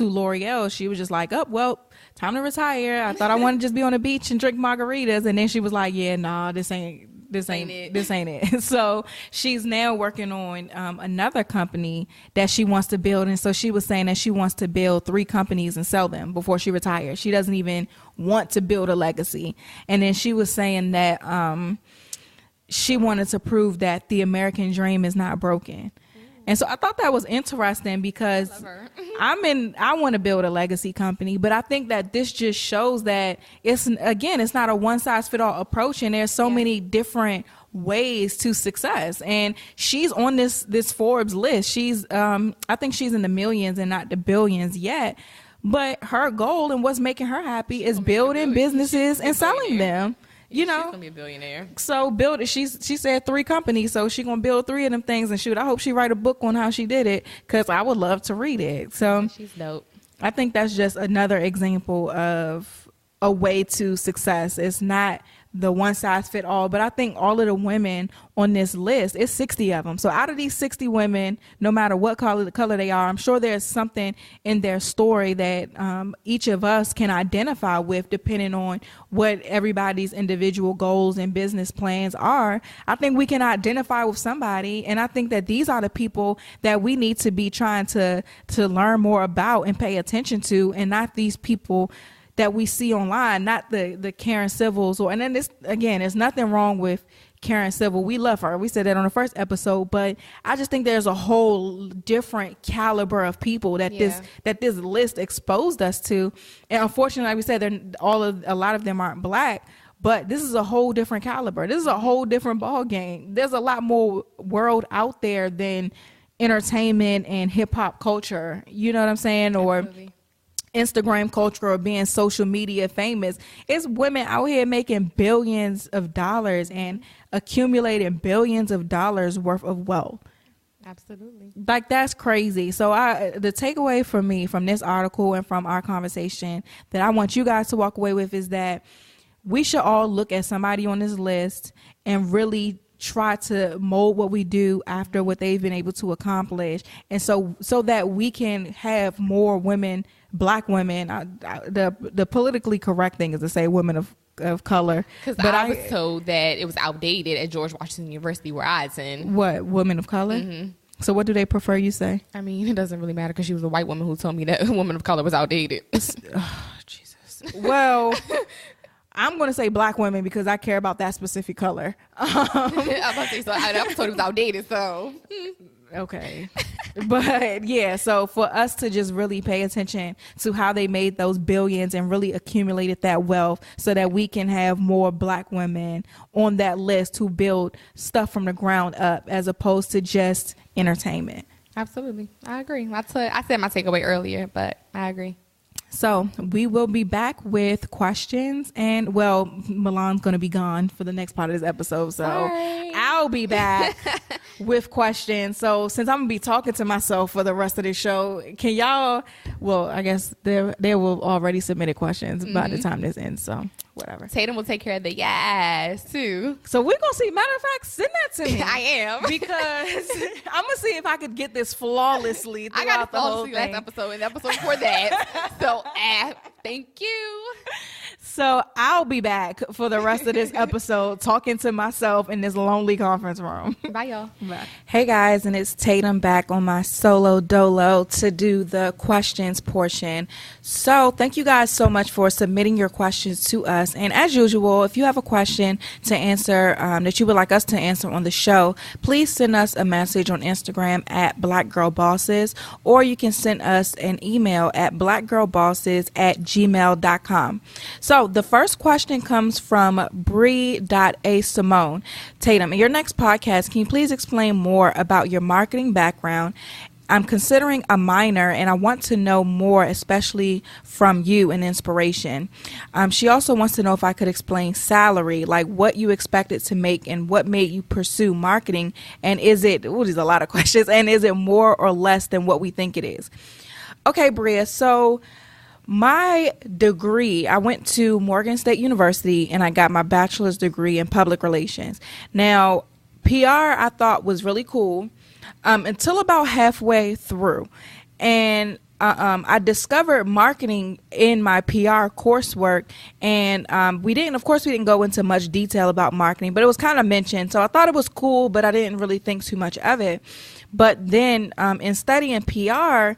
L'Oreal, she was just like, oh, well, time to retire. I thought I wanted to just be on the beach and drink margaritas. And then she was like, yeah, nah, this ain't it. So she's now working on another company that she wants to build. And so she was saying that she wants to build 3 companies and sell them before she retires. She doesn't even want to build a legacy. And then she was saying that she wanted to prove that the American dream is not broken. And so I thought that was interesting because I want to build a legacy company, but I think that this just shows that it's not a one size fit all approach, and there's so many different ways to success. And she's on this Forbes list. She's I think she's in the millions and not the billions yet. but her goal and what's making her happy is building businesses and selling them. You know, she's gonna be a billionaire. So she said 3 companies, so she gonna build 3 of them things. And shoot, I hope she write a book on how she did it, because I would love to read it. So She's dope. I think that's just another example of a way to success. It's not the one size fit all, but I think all of the women on this list, it's 60 of them. So out of these 60 women, no matter what color they are, I'm sure there's something in their story that each of us can identify with, depending on what everybody's individual goals and business plans are. I think we can identify with somebody, and I think that these are the people that we need to be trying to learn more about and pay attention to, and not these people that we see online, not the Karen Civils. And then this, again, there's nothing wrong with Karen Civil. We love her. We said that on the first episode, but I just think there's a whole different caliber of people that this list exposed us to. And unfortunately, like we said, a lot of them aren't Black, but this is a whole different caliber. This is a whole different ball game. There's a lot more world out there than entertainment and hip hop culture. You know what I'm saying? Absolutely. Or Instagram culture, or being social media famous. It's women out here making billions of dollars and accumulating billions of dollars worth of wealth. Absolutely. Like, that's crazy. So the takeaway for me from this article and from our conversation that I want you guys to walk away with is that we should all look at somebody on this list and really try to mold what we do after what they've been able to accomplish, and so that we can have more women, Black women. The politically correct thing is to say women of color, because I was told that it was outdated at George Washington University, where I attend. What, women of color? Mm-hmm. So what do they prefer you say? I mean, it doesn't really matter, because she was a white woman who told me that women of color was outdated. Oh, Jesus. Well, I'm going to say Black women because I care about that specific color. I was about to say, so I was told it was outdated, so. Okay. But yeah, so for us to just really pay attention to how they made those billions and really accumulated that wealth, so that we can have more Black women on that list who build stuff from the ground up as opposed to just entertainment. Absolutely. I agree. I said my takeaway earlier, but I agree. So we will be back with questions, and well, Milan's going to be gone for the next part of this episode, so Sorry. I'll be back with questions. So since I'm going to be talking to myself for the rest of the show, can y'all, well, I guess there will already submitted questions by the time this ends, so whatever. Tatum will take care of the yes too. So we're going to see, matter of fact, send that to me. I am. Because I'm going to see if I could get this flawlessly throughout I got it the whole flawlessly thing. last episode and the episode before that. So thank you. So I'll be back for the rest of this episode talking to myself in this lonely conference room. Bye, y'all. Bye. Hey, guys, and it's Tatum back on my solo dolo to do the questions portion. So thank you guys so much for submitting your questions to us. And as usual, if you have a question to answer that you would like us to answer on the show, please send us a message on Instagram at blackgirlbosses, or you can send us an email at blackgirlbosses@gmail.com. So the first question comes from Bree.A. Simone. Tatum, in your next podcast, can you please explain more about your marketing background? I'm considering a minor, and I want to know more, especially from you and inspiration. She also wants to know if I could explain salary, like what you expected to make and what made you pursue marketing. And is it, there's a lot of questions, and is it more or less than what we think it is? Okay, Bria, so my degree, I went to Morgan State University and I got my bachelor's degree in public relations. Now, PR I thought was really cool until about halfway through. And I discovered marketing in my PR coursework, and we didn't go into much detail about marketing, but it was kind of mentioned. So I thought it was cool, but I didn't really think too much of it. But then in studying PR,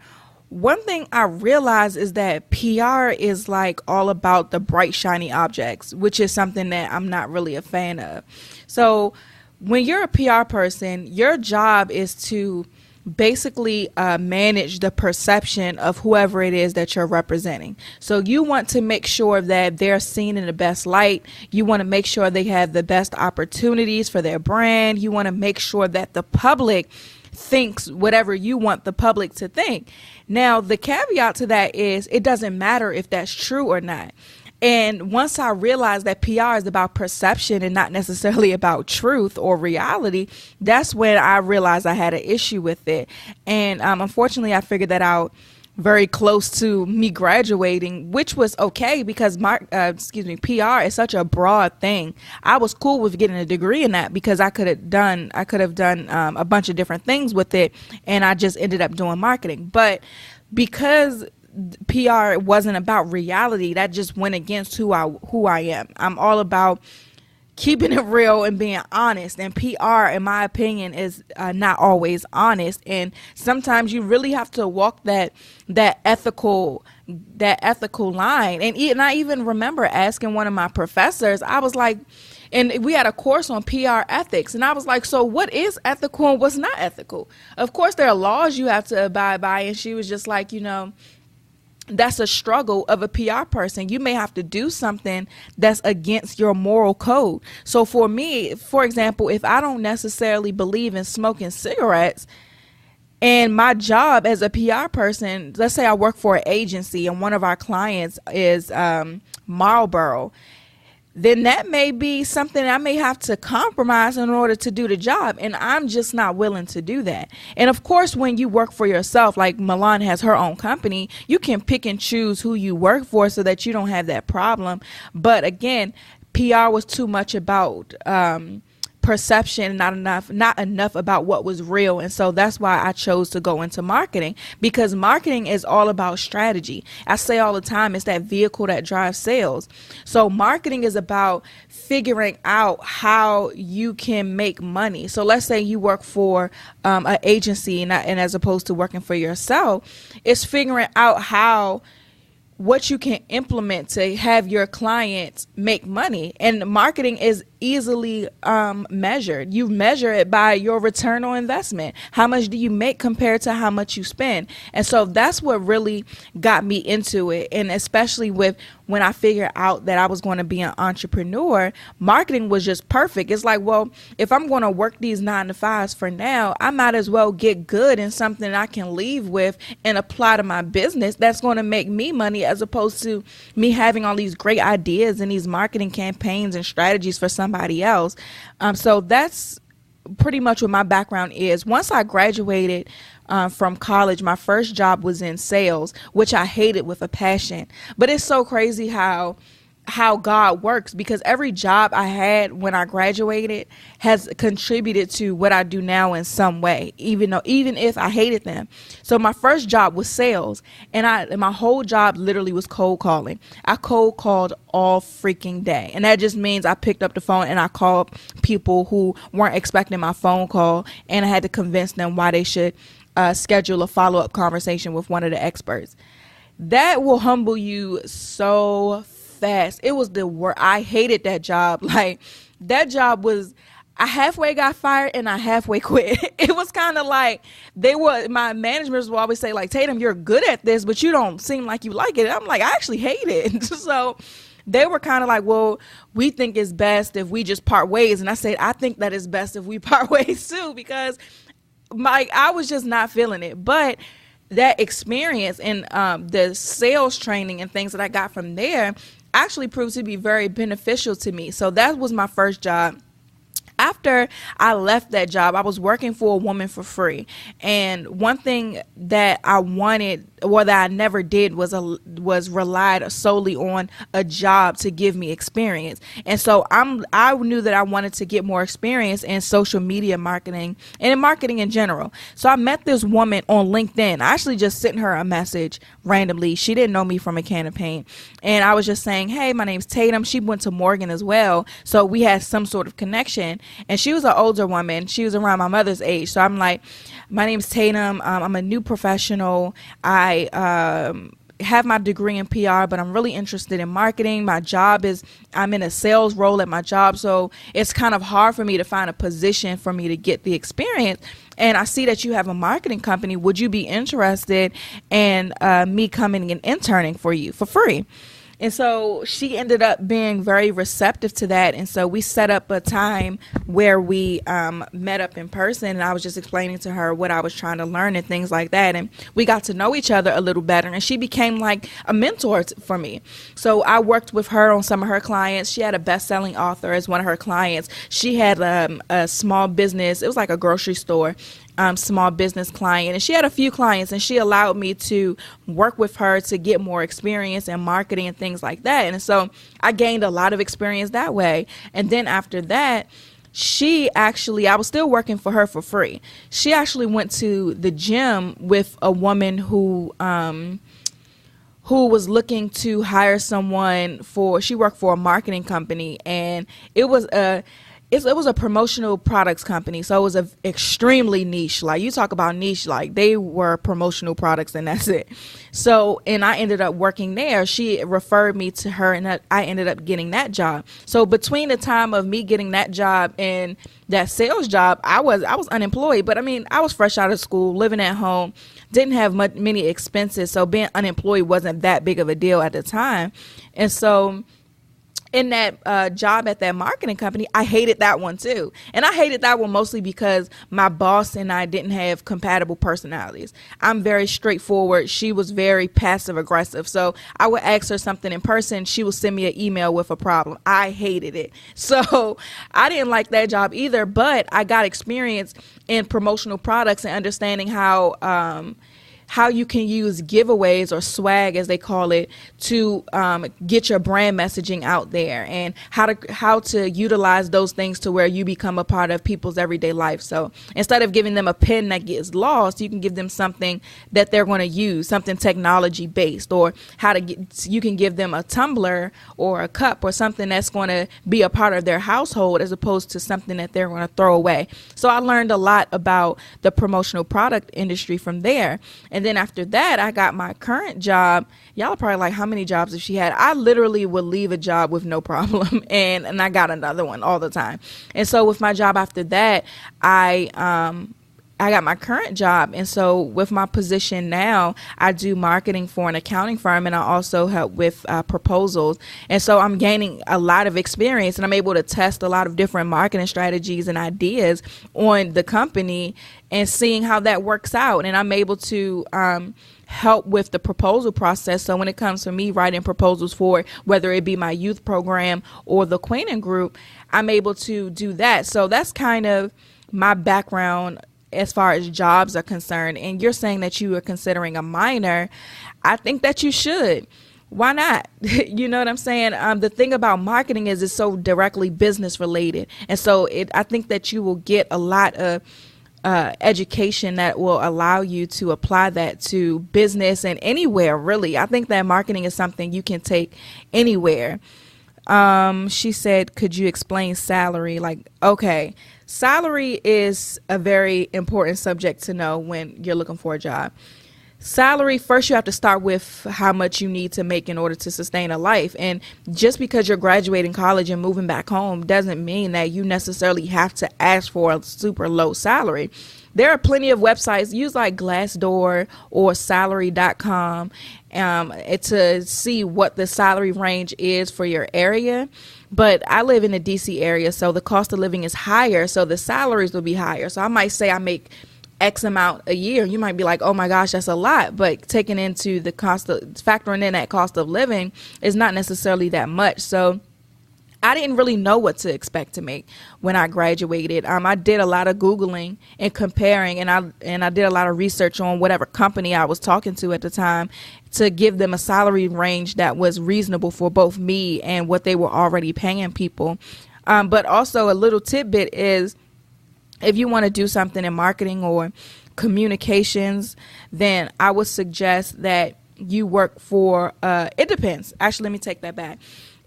one thing I realized is that PR is like all about the bright, shiny objects, which is something that I'm not really a fan of. So when you're a PR person, your job is to basically manage the perception of whoever it is that you're representing. So you want to make sure that they're seen in the best light. You want to make sure they have the best opportunities for their brand. You want to make sure that the public thinks whatever you want the public to think. Now, the caveat to that is it doesn't matter if that's true or not. And once I realized that PR is about perception and not necessarily about truth or reality, that's when I realized I had an issue with it. And unfortunately, I figured that out very close to me graduating, which was okay because PR is such a broad thing. I was cool with getting a degree in that because I could have done a bunch of different things with it, and I just ended up doing marketing. But because PR wasn't about reality, that just went against who I am. I'm all about keeping it real and being honest, and PR, in my opinion, is not always honest. And sometimes you really have to walk that ethical line. And I even remember asking one of my professors, I was like, and we had a course on PR ethics, and I was like, so what is ethical and what's not ethical? Of course, there are laws you have to abide by. And she was just like, that's a struggle of a PR person. You may have to do something that's against your moral code. So for me, for example, if I don't necessarily believe in smoking cigarettes, and my job as a PR person, let's say I work for an agency and one of our clients is Marlboro, then that may be something I may have to compromise in order to do the job. And I'm just not willing to do that. And of course, when you work for yourself, like Milan has her own company, you can pick and choose who you work for so that you don't have that problem. But again, PR was too much about perception, not enough about what was real. And so that's why I chose to go into marketing, because marketing is all about strategy. I say all the time, it's that vehicle that drives sales. So marketing is about figuring out how you can make money. So let's say you work for an agency and as opposed to working for yourself, it's figuring out what you can implement to have your clients make money. And marketing is easily measured. You measure it by your return on investment. How much do you make compared to how much you spend? And so that's what really got me into it. And especially when I figured out that I was going to be an entrepreneur, marketing was just perfect. It's like, well, if I'm going to work these 9 to 5s for now, I might as well get good in something I can leave with and apply to my business that's going to make me money, as opposed to me having all these great ideas and these marketing campaigns and strategies for somebody else. So that's pretty much what my background is. Once I graduated from college, my first job was in sales, which I hated with a passion. But it's so crazy how God works, because every job I had when I graduated has contributed to what I do now in some way, even if I hated them. So my first job was sales, and my whole job literally was cold calling. I cold called all freaking day, and that just means I picked up the phone and I called people who weren't expecting my phone call, and I had to convince them why they should schedule a follow-up conversation with one of the experts. That will humble you so fast. It was the worst. I hated that job. Like, that job was, I halfway got fired and I halfway quit. It was kind of like my managers will always say, like, Tatum, you're good at this, but you don't seem like you like it. I'm like, I actually hate it. So they were kind of like, well, we think it's best if we just part ways. And I said, I think that it's best if we part ways too, because I was just not feeling it. But that experience and the sales training and things that I got from there actually proved to be very beneficial to me. So that was my first job. After I left that job, I was working for a woman for free. And one thing that I wanted, or that I never did, was relied solely on a job to give me experience. And so I knew that I wanted to get more experience in social media marketing and in marketing in general. So I met this woman on LinkedIn. I actually just sent her a message randomly. She didn't know me from a can of paint. And I was just saying, hey, my name's Tatum. She went to Morgan as well. So we had some sort of connection. And she was an older woman. She was around my mother's age. So I'm like, my name's Tatum. I'm a new professional. I have my degree in PR, but I'm really interested in marketing. I'm in a sales role at my job, so it's kind of hard for me to find a position for me to get the experience. And I see that you have a marketing company. Would you be interested in me coming and interning for you for free? And so she ended up being very receptive to that. And so we set up a time where we met up in person, and I was just explaining to her what I was trying to learn and things like that. And we got to know each other a little better, and she became like a mentor for me. So I worked with her on some of her clients. She had a best-selling author as one of her clients. She had a small business. It was like a grocery store. Small business client, and she had a few clients, and she allowed me to work with her to get more experience in marketing and things like that. And so I gained a lot of experience that way. And then after that, I was still working for her for free. She actually went to the gym with a woman who was looking to hire someone she worked for a marketing company, and it was a promotional products company, so it was extremely niche. Like, you talk about niche, like they were promotional products and that's it. So, and I ended up working there. She referred me to her, and I ended up getting that job. So between the time of me getting that job and that sales job, I was unemployed. But I mean, I was fresh out of school, living at home, didn't have many expenses, so being unemployed wasn't that big of a deal at the time. And so in that job at that marketing company, I hated that one too. And I hated that one mostly because my boss and I didn't have compatible personalities. I'm very straightforward. She was very passive aggressive. So I would ask her something in person. She would send me an email with a problem. I hated it. So I didn't like that job either, but I got experience in promotional products and understanding how you can use giveaways, or swag as they call it, to get your brand messaging out there, and how to utilize those things to where you become a part of people's everyday life. So instead of giving them a pen that gets lost, you can give them something that they're going to use, something technology based, or you can give them a tumbler or a cup or something that's going to be a part of their household as opposed to something that they're going to throw away. So I learned a lot about the promotional product industry from there. And then after that, I got my current job. Y'all are probably like, how many jobs has she had? I literally would leave a job with no problem, and I got another one all the time. And so with my job after that, I got my current job. And so with my position now, I do marketing for an accounting firm, and I also help with proposals. And so I'm gaining a lot of experience, and I'm able to test a lot of different marketing strategies and ideas on the company and seeing how that works out. And I'm able to help with the proposal process. So when it comes to me writing proposals for whether it be my youth program or the Queenan Group, I'm able to do that. So that's kind of my background as far as jobs are concerned. And you're saying that you are considering a minor. I think that you should. Why not? You know what I'm saying? The thing about marketing is it's so directly business related. And so I think that you will get a lot of education that will allow you to apply that to business and anywhere, really. I think that marketing is something you can take anywhere. She said, could you explain salary? Like, okay, salary is a very important subject to know when you're looking for a job. Salary, first you have to start with how much you need to make in order to sustain a life. And just because you're graduating college and moving back home doesn't mean that you necessarily have to ask for a super low salary. There are plenty of websites, use like Glassdoor or salary.com to see what the salary range is for your area. But I live in the DC area, so the cost of living is higher, so the salaries will be higher. So I might say I make X amount a year. You might be like, oh my gosh, that's a lot. But taking into the factoring in that cost of living is not necessarily that much. So I didn't really know what to expect to make when I graduated. I did a lot of Googling and comparing, and I did a lot of research on whatever company I was talking to at the time to give them a salary range that was reasonable for both me and what they were already paying people. But also a little tidbit is, if you want to do something in marketing or communications, then I would suggest that you work for, it depends. Actually, let me take that back.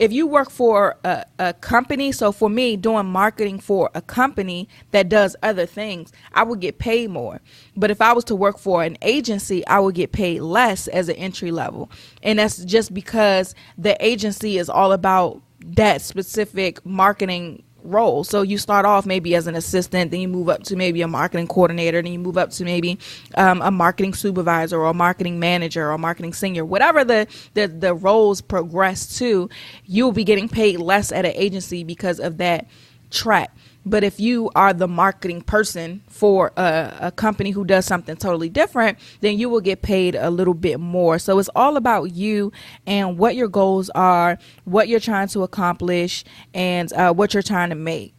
if you work for a company, so for me, doing marketing for a company that does other things, I would get paid more. But if I was to work for an agency, I would get paid less as an entry level. And that's just because the agency is all about that specific marketing role. So you start off maybe as an assistant, then you move up to maybe a marketing coordinator, then you move up to maybe a marketing supervisor or a marketing manager or a marketing senior. Whatever the roles progress to, you'll be getting paid less at an agency because of that track. But if you are the marketing person for a company who does something totally different, then you will get paid a little bit more. So it's all about you and what your goals are, what you're trying to accomplish, and what you're trying to make.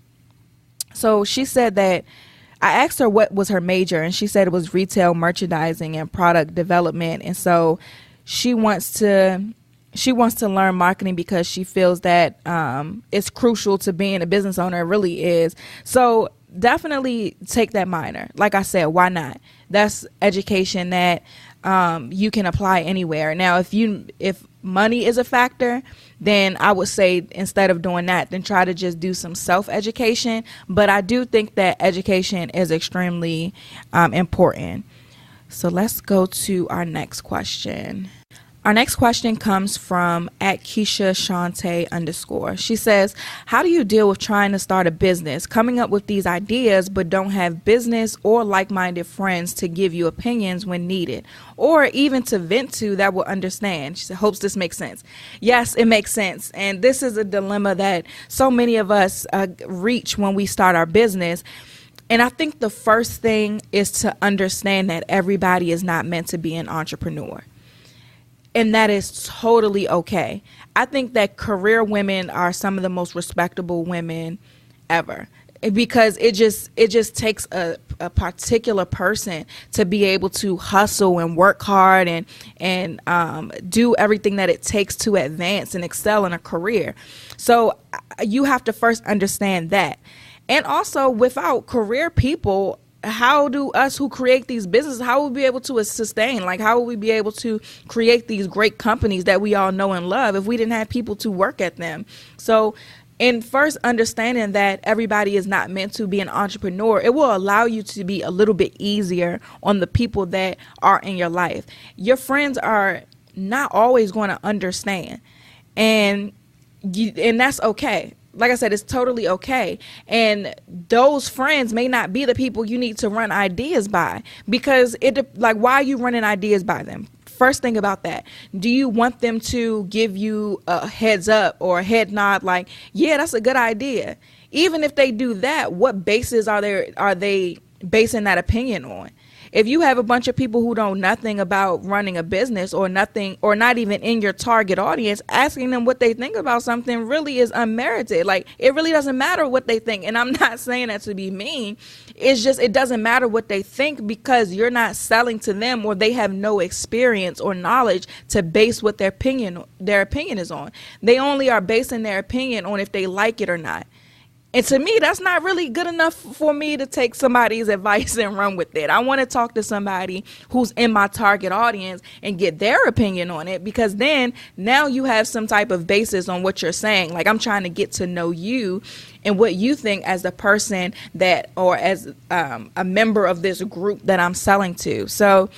So she said that I asked her what was her major, and she said it was retail merchandising and product development. And so she wants to learn marketing because she feels that it's crucial to being a business owner. It really is. So definitely take that minor. Like I said, why not? That's education that you can apply anywhere. Now, if money is a factor, then I would say instead of doing that, then try to just do some self-education. But I do think that education is extremely important. So let's go to our next question. Our next question comes from @KeishaShante_. She says, how do you deal with trying to start a business, coming up with these ideas, but don't have business or like-minded friends to give you opinions when needed, or even to vent to that will understand? She hopes this makes sense. Yes, it makes sense. And this is a dilemma that so many of us reach when we start our business. And I think the first thing is to understand that everybody is not meant to be an entrepreneur. And that is totally okay. I think that career women are some of the most respectable women ever, because it just takes a particular person to be able to hustle and work hard and do everything that it takes to advance and excel in a career. So you have to first understand that. And also, without career people, how do us who create these businesses, how will we be able to sustain? Like, how will we be able to create these great companies that we all know and love if we didn't have people to work at them? So in first understanding that everybody is not meant to be an entrepreneur, it will allow you to be a little bit easier on the people that are in your life. Your friends are not always going to understand, and that's okay. Like I said, it's totally okay. And those friends may not be the people you need to run ideas by, because why are you running ideas by them? First thing about that, do you want them to give you a heads up or a head nod like, yeah, that's a good idea? Even if they do that, what basis are they basing that opinion on? If you have a bunch of people who know nothing about running a business or nothing, or not even in your target audience, asking them what they think about something really is unmerited. Like, it really doesn't matter what they think. And I'm not saying that to be mean. It's just, it doesn't matter what they think, because you're not selling to them, or they have no experience or knowledge to base what their opinion is on. They only are basing their opinion on if they like it or not. And to me, that's not really good enough for me to take somebody's advice and run with it. I want to talk to somebody who's in my target audience and get their opinion on it, because then now you have some type of basis on what you're saying. Like, I'm trying to get to know you and what you think as the person that, or as a member of this group that I'm selling to. So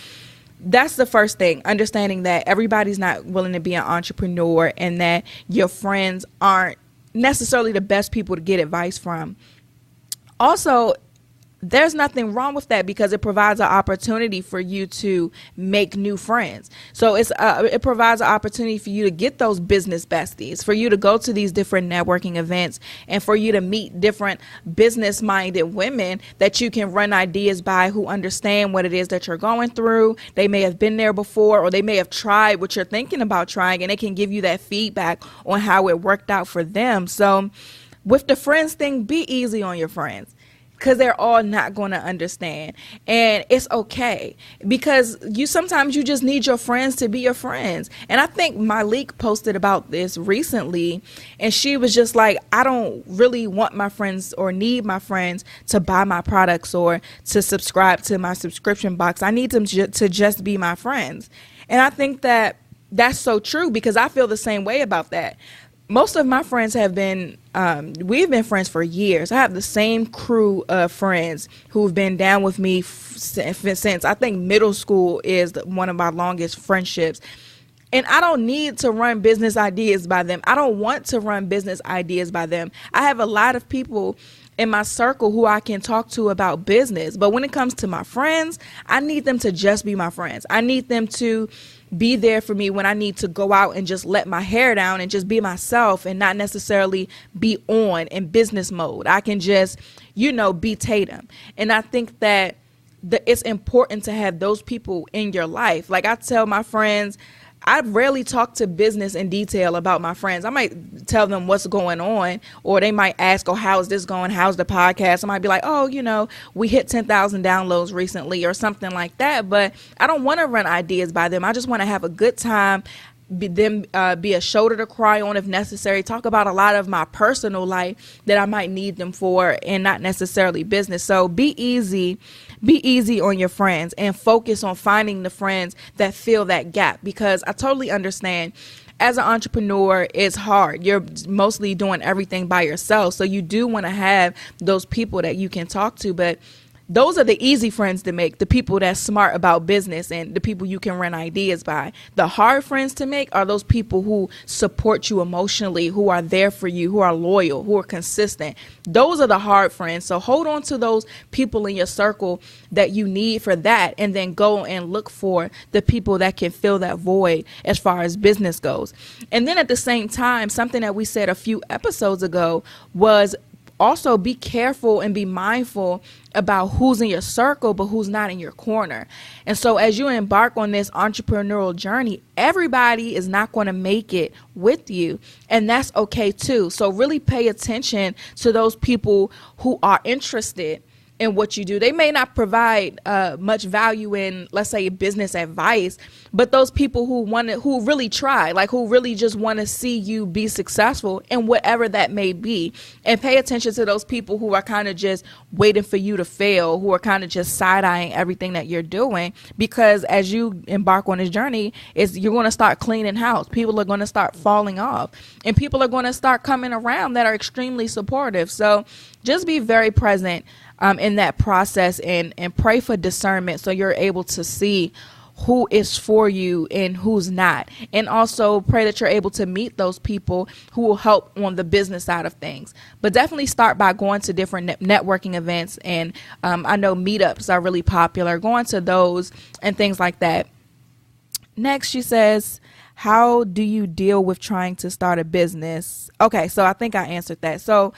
that's the first thing, understanding that everybody's not willing to be an entrepreneur, and that your friends aren't necessarily the best people to get advice from. Also, there's nothing wrong with that, because it provides an opportunity for you to make new friends. So it provides an opportunity for you to get those business besties, for you to go to these different networking events, and for you to meet different business-minded women that you can run ideas by, who understand what it is that you're going through. They may have been there before, or they may have tried what you're thinking about trying, and they can give you that feedback on how it worked out for them. So with the friends thing, be easy on your friends, because they're all not going to understand. And it's okay, because sometimes you just need your friends to be your friends. And I think Malik posted about this recently, and she was just like, I don't really want my friends or need my friends to buy my products or to subscribe to my subscription box. I need them to just be my friends. And I think that that's so true, because I feel the same way about that. most of my friends have been, we've been friends for years. I have the same crew of friends who've been down with me since I think middle school is one of my longest friendships. And I don't need to run business ideas by them. I don't want to run business ideas by them. I have a lot of people in my circle who I can talk to about business. But when it comes to my friends, I need them to just be my friends. I need them to be there for me when I need to go out and just let my hair down and just be myself and not necessarily be on in business mode. I can just, be Tatum. And I think that it's important to have those people in your life. Like I tell my friends, I rarely talk to business in detail about my friends. I might tell them what's going on, or they might ask, oh, how's this going? How's the podcast? I might be like, oh, we hit 10,000 downloads recently or something like that. But I don't want to run ideas by them. I just want to have a good time, be a shoulder to cry on if necessary, talk about a lot of my personal life that I might need them for and not necessarily business. So be easy on your friends and focus on finding the friends that fill that gap, because I totally understand as an entrepreneur, it's hard. You're mostly doing everything by yourself. So you do want to have those people that you can talk to, but those are the easy friends to make, the people that's smart about business and the people you can run ideas by. The hard friends to make are those people who support you emotionally, who are there for you, who are loyal, who are consistent. Those are the hard friends. So hold on to those people in your circle that you need for that, and then go and look for the people that can fill that void as far as business goes. And then at the same time, something that we said a few episodes ago was also be careful and be mindful about who's in your circle, but who's not in your corner. And so as you embark on this entrepreneurial journey, everybody is not going to make it with you. And that's okay too. So really pay attention to those people who are interested in what you do. They may not provide much value in, let's say, business advice, but those people who really try, like who really just want to see you be successful in whatever that may be. And pay attention to those people who are kind of just waiting for you to fail, who are kind of just side-eyeing everything that you're doing, because as you embark on this journey, you're going to start cleaning house. People are going to start falling off, and people are going to start coming around that are extremely supportive. So just be very present in that process, and pray for discernment so you're able to see who is for you and who's not. And also pray that you're able to meet those people who will help on the business side of things. But definitely start by going to different networking events. And I know meetups are really popular. Going to those and things like that. Next, she says, how do you deal with trying to start a business? Okay, so I think I answered that. So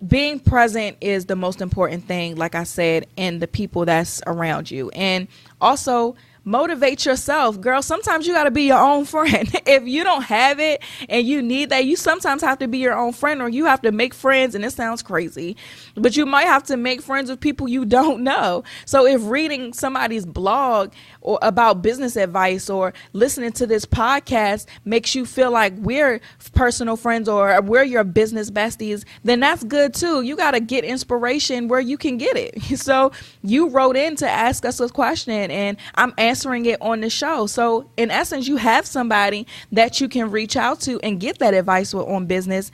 being present is the most important thing, like I said, in the people that's around you. And also motivate yourself, girl. Sometimes you got to be your own friend. If you don't have it and you need that, you sometimes have to be your own friend, or you have to make friends. And it sounds crazy, but you might have to make friends with people you don't know. So if reading somebody's blog or about business advice or listening to this podcast makes you feel like we're personal friends or we're your business besties, then that's good too. You got to get inspiration where you can get it. So you wrote in to ask us a question, and I'm answering it on the show. So in essence, you have somebody that you can reach out to and get that advice on business,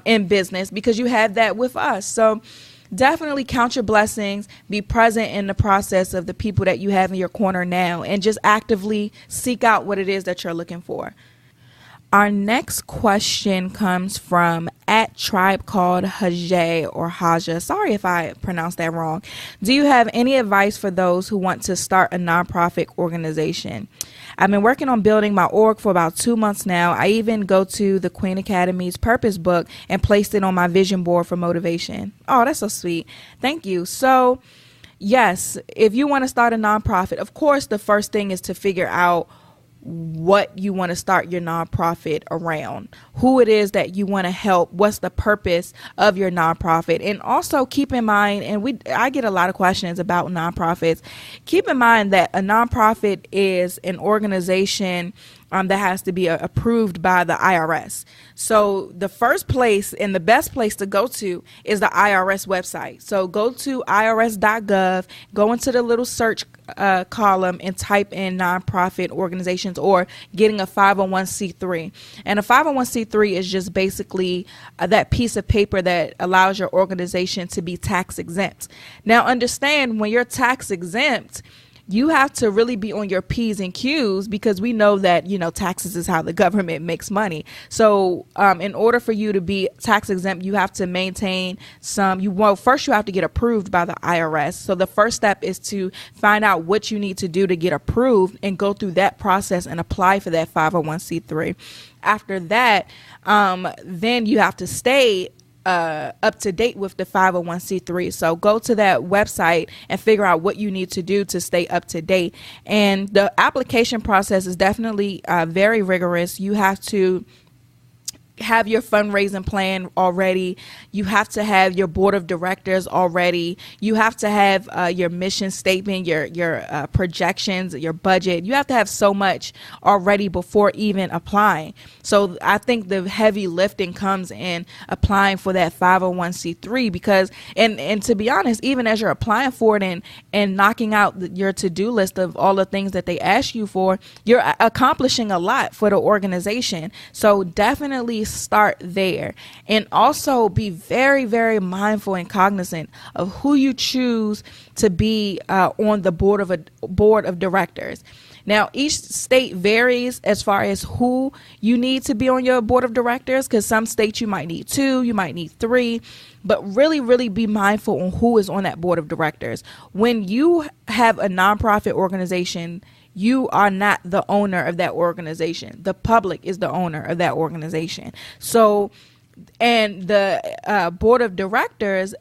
in business, because you have that with us. So definitely count your blessings, be present in the process of the people that you have in your corner now, and just actively seek out what it is that you're looking for. Our next question comes from @tribe called Hajay or Haja. Sorry if I pronounced that wrong. Do you have any advice for those who want to start a nonprofit organization? I've been working on building my org for about 2 months now. I even go to the Queen Academy's purpose book and placed it on my vision board for motivation. Oh, that's so sweet. Thank you. So yes, if you want to start a nonprofit, of course, the first thing is to figure out what you want to start your nonprofit around, who it is that you want to help, what's the purpose of your nonprofit. And also keep in mind, and I get a lot of questions about nonprofits. Keep in mind that a nonprofit is an organization that has to be approved by the IRS. So the first place and the best place to go to is the IRS website. So go to irs.gov, go into the little search column and type in nonprofit organizations or getting a 501c3. And a 501c3 is just basically that piece of paper that allows your organization to be tax exempt. Now understand, when you're tax exempt, you have to really be on your P's and Q's, because we know that, taxes is how the government makes money. So in order for you to be tax exempt, you have to maintain first you have to get approved by the IRS. So the first step is to find out what you need to do to get approved and go through that process and apply for that 501c3. After that, then you have to stay up to date with the 501c3. So go to that website and figure out what you need to do to stay up to date. And the application process is definitely very rigorous. You have to have your fundraising plan already. You have to have your board of directors already. You have to have your mission statement, your projections, your budget. You have to have so much already before even applying. So I think the heavy lifting comes in applying for that 501c3, because and to be honest, even as you're applying for it and knocking out your to-do list of all the things that they ask you for, you're accomplishing a lot for the organization. So definitely start there, and also be very, very mindful and cognizant of who you choose to be on the board of directors. Now, each state varies as far as who you need to be on your board of directors, because some states you might need 2, you might need 3, but really, really be mindful on who is on that board of directors. When you have a nonprofit organization, you are not the owner of that organization. The public is the owner of that organization. So, and the board of directors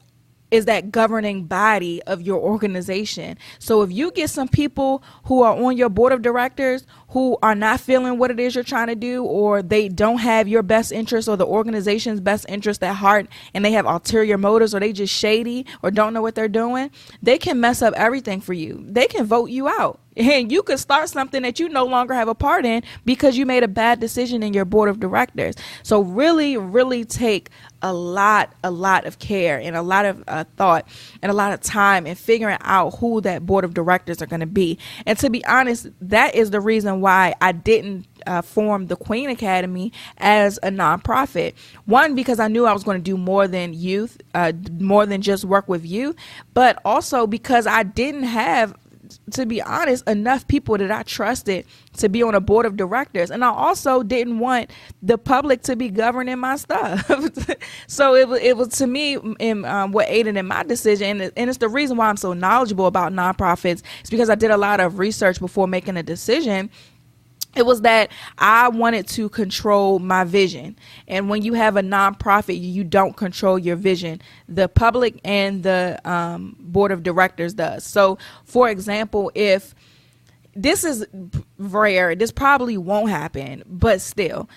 is that governing body of your organization. So if you get some people who are on your board of directors who are not feeling what it is you're trying to do, or they don't have your best interest or the organization's best interest at heart, and they have ulterior motives, or they just shady or don't know what they're doing, they can mess up everything for you. They can vote you out. And you could start something that you no longer have a part in because you made a bad decision in your board of directors. So really, really take a lot of care and a lot of thought and a lot of time in figuring out who that board of directors are going to be. And to be honest, that is the reason why I didn't form the Queen Academy as a nonprofit. One, because I knew I was going to do more than youth, more than just work with youth, but also because I didn't have, to be honest, enough people that I trusted to be on a board of directors. And I also didn't want the public to be governing my stuff. So it was to me what aided in my decision. And it's the reason why I'm so knowledgeable about nonprofits. It's because I did a lot of research before making a decision. It was that I wanted to control my vision. And when you have a nonprofit, you don't control your vision. The public and the board of directors does. So, for example, if this is rare, this probably won't happen, but still,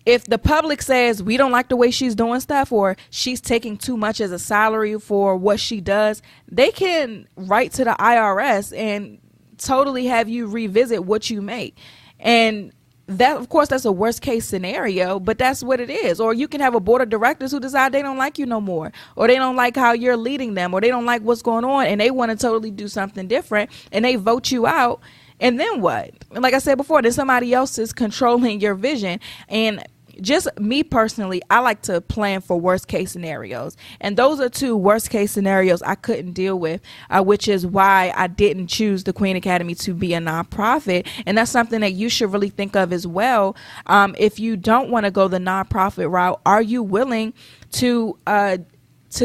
if the public says we don't like the way she's doing stuff, or she's taking too much as a salary for what she does, they can write to the IRS and totally have you revisit what you make. And that, of course, that's a worst case scenario, but that's what it is. Or you can have a board of directors who decide they don't like you no more, or they don't like how you're leading them, or they don't like what's going on, and they want to totally do something different, and they vote you out. And then what? Like I said before, then somebody else is controlling your vision. And just me personally, I like to plan for worst case scenarios. And those are 2 worst case scenarios I couldn't deal with, which is why I didn't choose the Queen Academy to be a nonprofit. And that's something that you should really think of as well. If you don't want to go the nonprofit route, are you willing to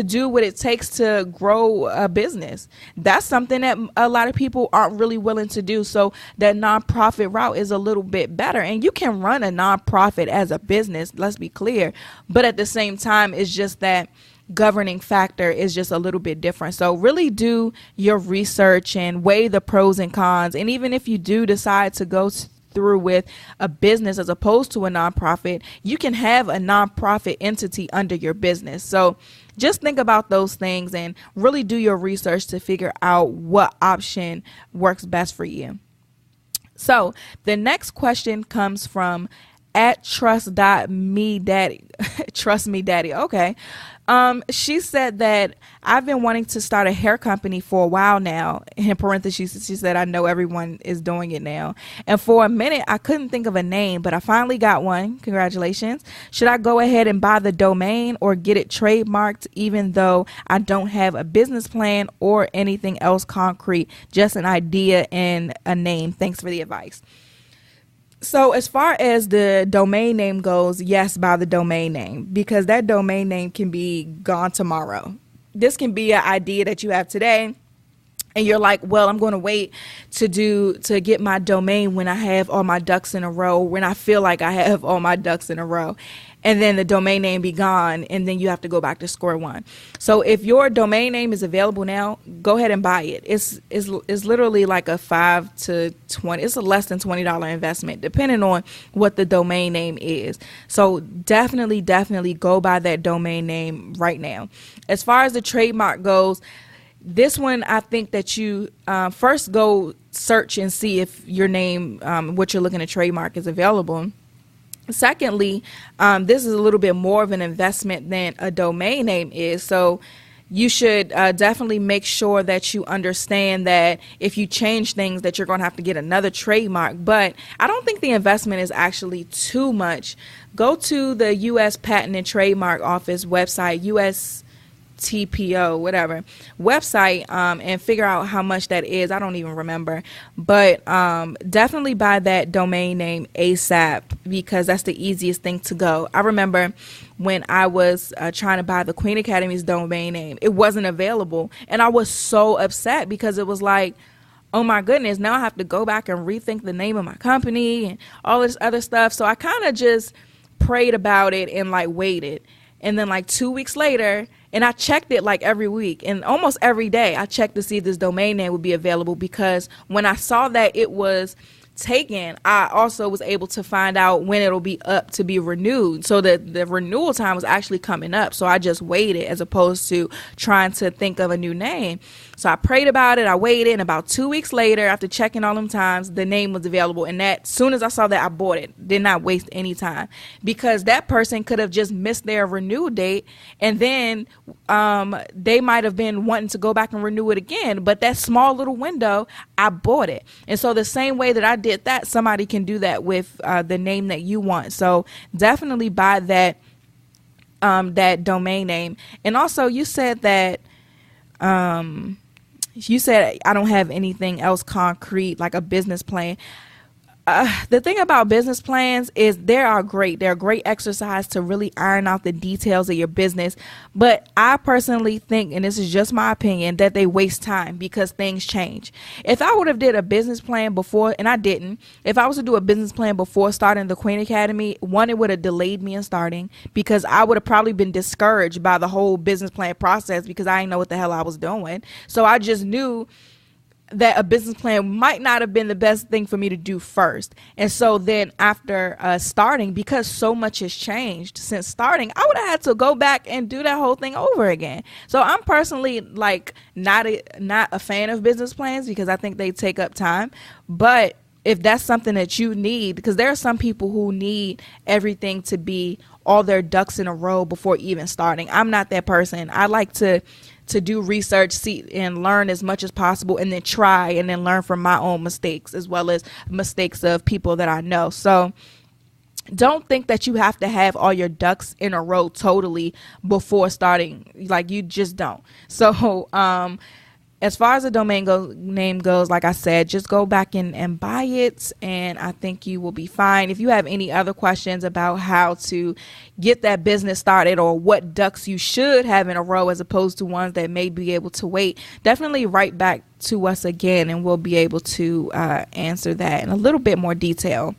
do what it takes to grow a business? That's something that a lot of people aren't really willing to do. So that nonprofit route is a little bit better. And you can run a nonprofit as a business, let's be clear. But at the same time, it's just that governing factor is just a little bit different. So really do your research and weigh the pros and cons. And even if you do decide to go through with a business as opposed to a nonprofit, you can have a nonprofit entity under your business. So just think about those things and really do your research to figure out what option works best for you. So the next question comes from at trust.me-daddy. Trust me, daddy. Okay. She said that I've been wanting to start a hair company for a while now. In parentheses, she said, I know everyone is doing it now. And for a minute, I couldn't think of a name, but I finally got one. Congratulations. Should I go ahead and buy the domain or get it trademarked, even though I don't have a business plan or anything else concrete, just an idea and a name? Thanks for the advice. So as far as the domain name goes, yes, buy the domain name, because that domain name can be gone tomorrow. This can be an idea that you have today, and you're like, well, I'm going to wait to get my domain when I have all my ducks in a row, when I feel like I have all my ducks in a row. And then the domain name be gone, and then you have to go back to square one. So if your domain name is available now, go ahead and buy it. It's literally like a $5 to $20. It's a less than $20 investment, depending on what the domain name is. So definitely go buy that domain name right now. As far as the trademark goes, this one, I think that you first go search and see if your name, what you're looking to trademark, is available. Secondly, this is a little bit more of an investment than a domain name is. So you should definitely make sure that you understand that if you change things that you're going to have to get another trademark. But I don't think the investment is actually too much. Go to the U.S. Patent and Trademark Office website, USTPO, whatever website, and figure out how much that is. I don't even remember, but definitely buy that domain name ASAP, because that's the easiest thing to go. I remember when I was trying to buy the Queen Academy's domain name, it wasn't available, and I was so upset because it was like, oh my goodness, now I have to go back and rethink the name of my company and all this other stuff. So I kind of just prayed about it and like waited. And then like 2 weeks later, and I checked it like every week, and almost every day I checked to see if this domain name would be available, because when I saw that it was taken, I also was able to find out when it'll be up to be renewed. So that the renewal time was actually coming up. So I just waited as opposed to trying to think of a new name. So I prayed about it. I waited, and about 2 weeks later, after checking all them times, the name was available. And that, soon as I saw that, I bought it. Did not waste any time, because that person could have just missed their renewal date, and then they might have been wanting to go back and renew it again. But that small little window, I bought it. And so the same way that I did that, somebody can do that with the name that you want. So definitely buy that that domain name. And also, you said that I don't have anything else concrete, like a business plan. The thing about business plans is they're great exercise to really iron out the details of your business. But I personally think, and this is just my opinion, that they waste time because things change. If I would have did a business plan before, and I didn't, if I was to do a business plan before starting the Queen Academy, one, it would have delayed me in starting, because I would have probably been discouraged by the whole business plan process because I didn't know what the hell I was doing. So I just knew that a business plan might not have been the best thing for me to do first. And so then after starting, because so much has changed since starting, I would have had to go back and do that whole thing over again. So I'm personally like not a fan of business plans, because I think they take up time. But if that's something that you need, because there are some people who need everything to be all their ducks in a row before even starting. I'm not that person. I like to do research, see, and learn as much as possible, and then try and then learn from my own mistakes as well as mistakes of people that I know. So don't think that you have to have all your ducks in a row totally before starting. Like, you just don't. So as far as the domain name goes, like I said, just go back and buy it, and I think you will be fine. If you have any other questions about how to get that business started, or what ducks you should have in a row as opposed to ones that may be able to wait, definitely write back to us again, and we'll be able to answer that in a little bit more detail.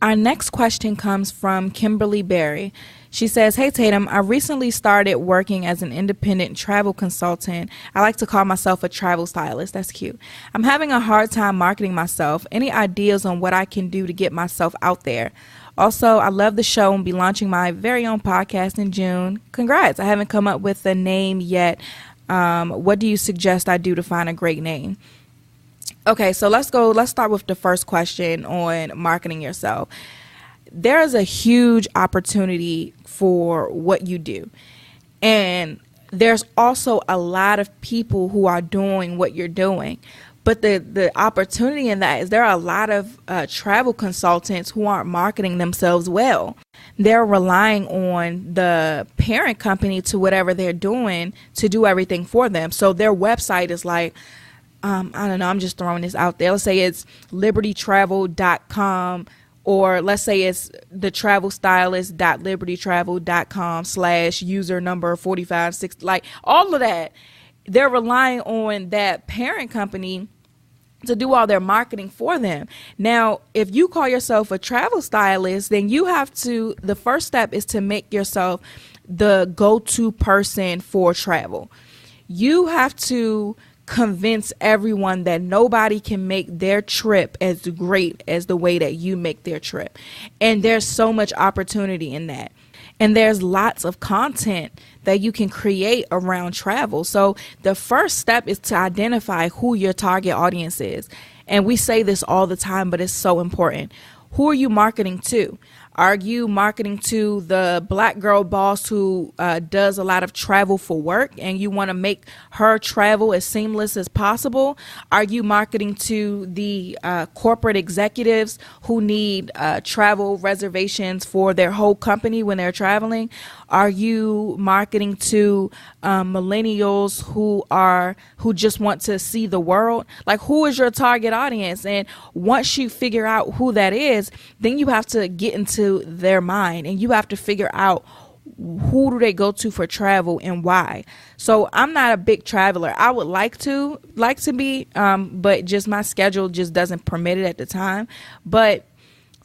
Our next question comes from Kimberly Berry. She says, "Hey Tatum, I recently started working as an independent travel consultant. I like to call myself a travel stylist." That's cute. "I'm having a hard time marketing myself. Any ideas on what I can do to get myself out there? Also, I love the show and be launching my very own podcast in June. Congrats. I haven't come up with a name yet. What do you suggest I do to find a great name?" Okay, so let's start with the first question on marketing yourself. There is a huge opportunity for what you do. And there's also a lot of people who are doing what you're doing. But the opportunity in that is there are a lot of travel consultants who aren't marketing themselves well. They're relying on the parent company to whatever they're doing to do everything for them. So their website is like, I don't know, I'm just throwing this out there. Let's say it's libertytravel.com, or let's say it's the travelstylist.libertytravel.com/user number 4560, like all of that. They're relying on that parent company to do all their marketing for them. Now, if you call yourself a travel stylist, then you have to, the first step is to make yourself the go-to person for travel. You have to convince everyone that nobody can make their trip as great as the way that you make their trip. And there's so much opportunity in that. And there's lots of content that you can create around travel. So the first step is to identify who your target audience is. And we say this all the time, but it's so important. Who are you marketing to? Are you marketing to the black girl boss who does a lot of travel for work and you want to make her travel as seamless as possible? Are you marketing to the corporate executives who need travel reservations for their whole company when they're traveling? Are you marketing to millennials who just want to see the world? Like, who is your target audience? And once you figure out who that is, then you have to get into their mind and you have to figure out who do they go to for travel and why. So I'm not a big traveler. I would like to be, but just my schedule just doesn't permit it at the time. But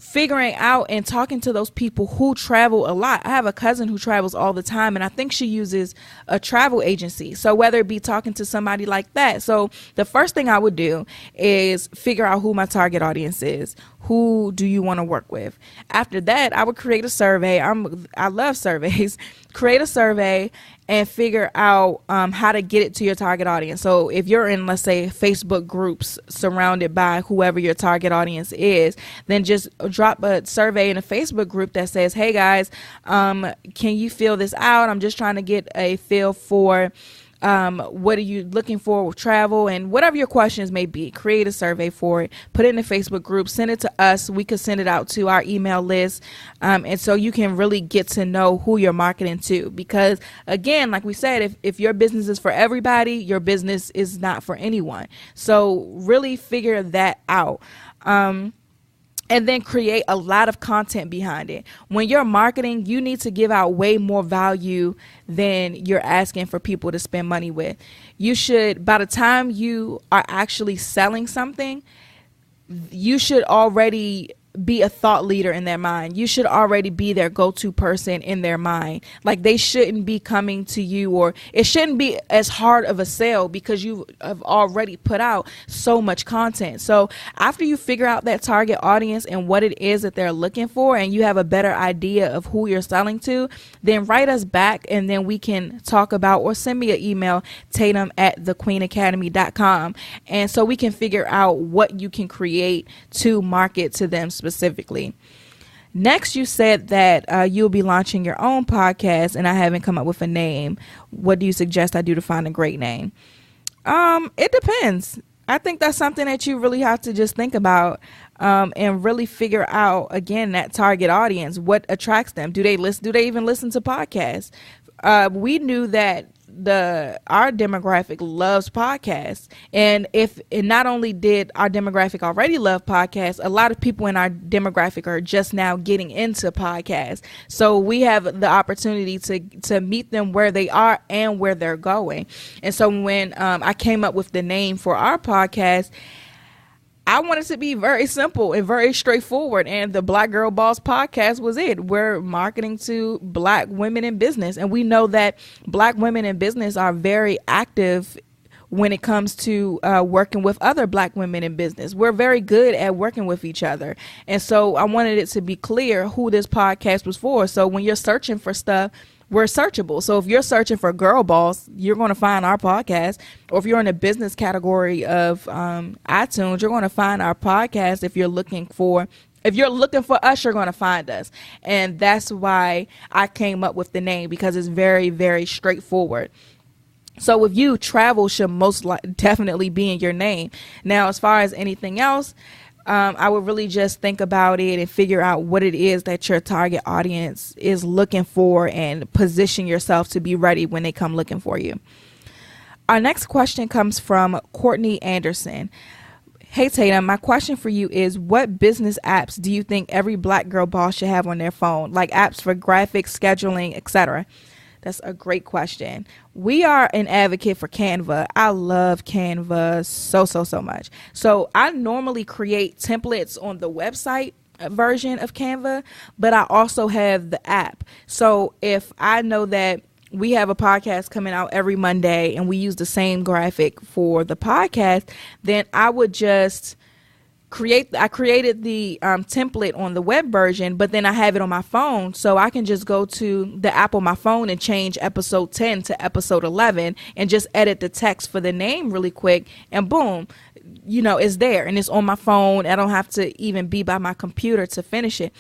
figuring out and talking to those people who travel a lot. I have a cousin who travels all the time, and I think she uses a travel agency. So whether it be talking to somebody like that. So the first thing I would do is figure out who my target audience is. Who do you want to work with? After that, I would create a survey. I love surveys. Create a survey and figure out how to get it to your target audience. So if you're in, let's say, Facebook groups surrounded by whoever your target audience is, then just drop a survey in a Facebook group that says, hey guys, can you fill this out? I'm just trying to get a feel for what are you looking for with travel, and whatever your questions may be. Create a survey for it, put it in the Facebook group, send it to us. We could send it out to our email list. And so you can really get to know who you're marketing to, because again, like we said, if your business is for everybody, your business is not for anyone. So really figure that out. And then create a lot of content behind it. When you're marketing, you need to give out way more value than you're asking for people to spend money with. You should, by the time you are actually selling something, you should already be a thought leader in their mind. You should already be their go-to person in their mind. Like, they shouldn't be coming to you, or it shouldn't be as hard of a sale because you have already put out so much content. So after you figure out that target audience and what it is that they're looking for, and you have a better idea of who you're selling to, then write us back and then we can talk about, or send me an email, tatum@thequeenacademy.com. And so we can figure out what you can create to market to them specifically. Next, you said that you'll be launching your own podcast, and I haven't come up with a name. What do you suggest I do to find a great name? It depends. I think that's something that you really have to just think about and really figure out, again, that target audience. What attracts them? Do they listen? Do they even listen to podcasts? We knew that our demographic loves podcasts, and not only did our demographic already love podcasts, a lot of people in our demographic are just now getting into podcasts. So we have the opportunity to meet them where they are and where they're going. And so when I came up with the name for our podcast, I wanted to be very simple and very straightforward, and the Black Girl Boss Podcast was it. We're marketing to Black women in business, and we know that Black women in business are very active when it comes to working with other Black women in business. We're very good at working with each other, and so I wanted it to be clear who this podcast was for. So when you're searching for stuff, we're searchable. So if you're searching for Girl Boss, you're going to find our podcast. Or if you're in the business category of iTunes, you're going to find our podcast. If you're looking for us, you're going to find us. And that's why I came up with the name, because it's very, very straightforward. So with you, travel should definitely be in your name. Now, as far as anything else, I would really just think about it and figure out what it is that your target audience is looking for and position yourself to be ready when they come looking for you. Our next question comes from Courtney Anderson. Hey, Tatum, my question for you is, what business apps do you think every Black girl boss should have on their phone, like apps for graphics, scheduling, etc.? That's a great question. We are an advocate for Canva. I love Canva so much. So I normally create templates on the website version of Canva, but I also have the app. So if I know that we have a podcast coming out every Monday and we use the same graphic for the podcast, then I would just I created the template on the web version, but then I have it on my phone, so I can just go to the app on my phone and change episode 10 to episode 11 and just edit the text for the name really quick, and boom, it's there and it's on my phone. I don't have to even be by my computer to finish it.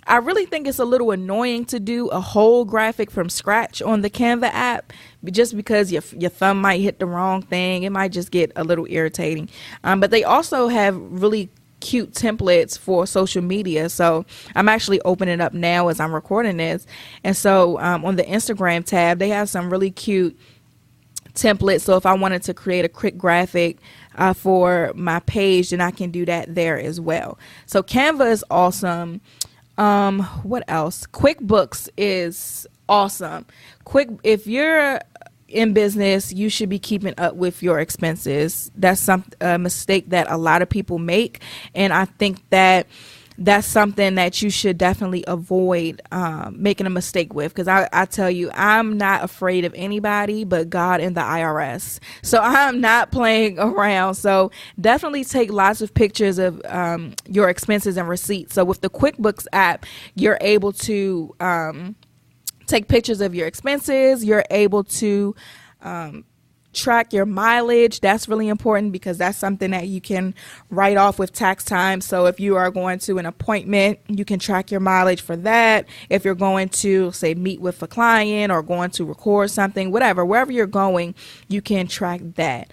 I really think it's a little annoying to do a whole graphic from scratch on the Canva app, just because your thumb might hit the wrong thing. It might just get a little irritating. But they also have really cute templates for social media. So I'm actually opening it up now as I'm recording this. And so on the Instagram tab, they have some really cute templates. So if I wanted to create a quick graphic for my page, then I can do that there as well. So Canva is awesome. What else? QuickBooks is awesome. If you're in business, you should be keeping up with your expenses. That's a mistake that a lot of people make, and I think that that's something that you should definitely avoid making a mistake with, because I tell you, I'm not afraid of anybody but God and the IRS. So I'm not playing around. So definitely take lots of pictures of your expenses and receipts. So with the QuickBooks app, you're able to take pictures of your expenses. You're able to track your mileage. That's really important, because that's something that you can write off with tax time. So if you are going to an appointment, you can track your mileage for that. If you're going to, say, meet with a client or going to record something, wherever you're going, you can track that.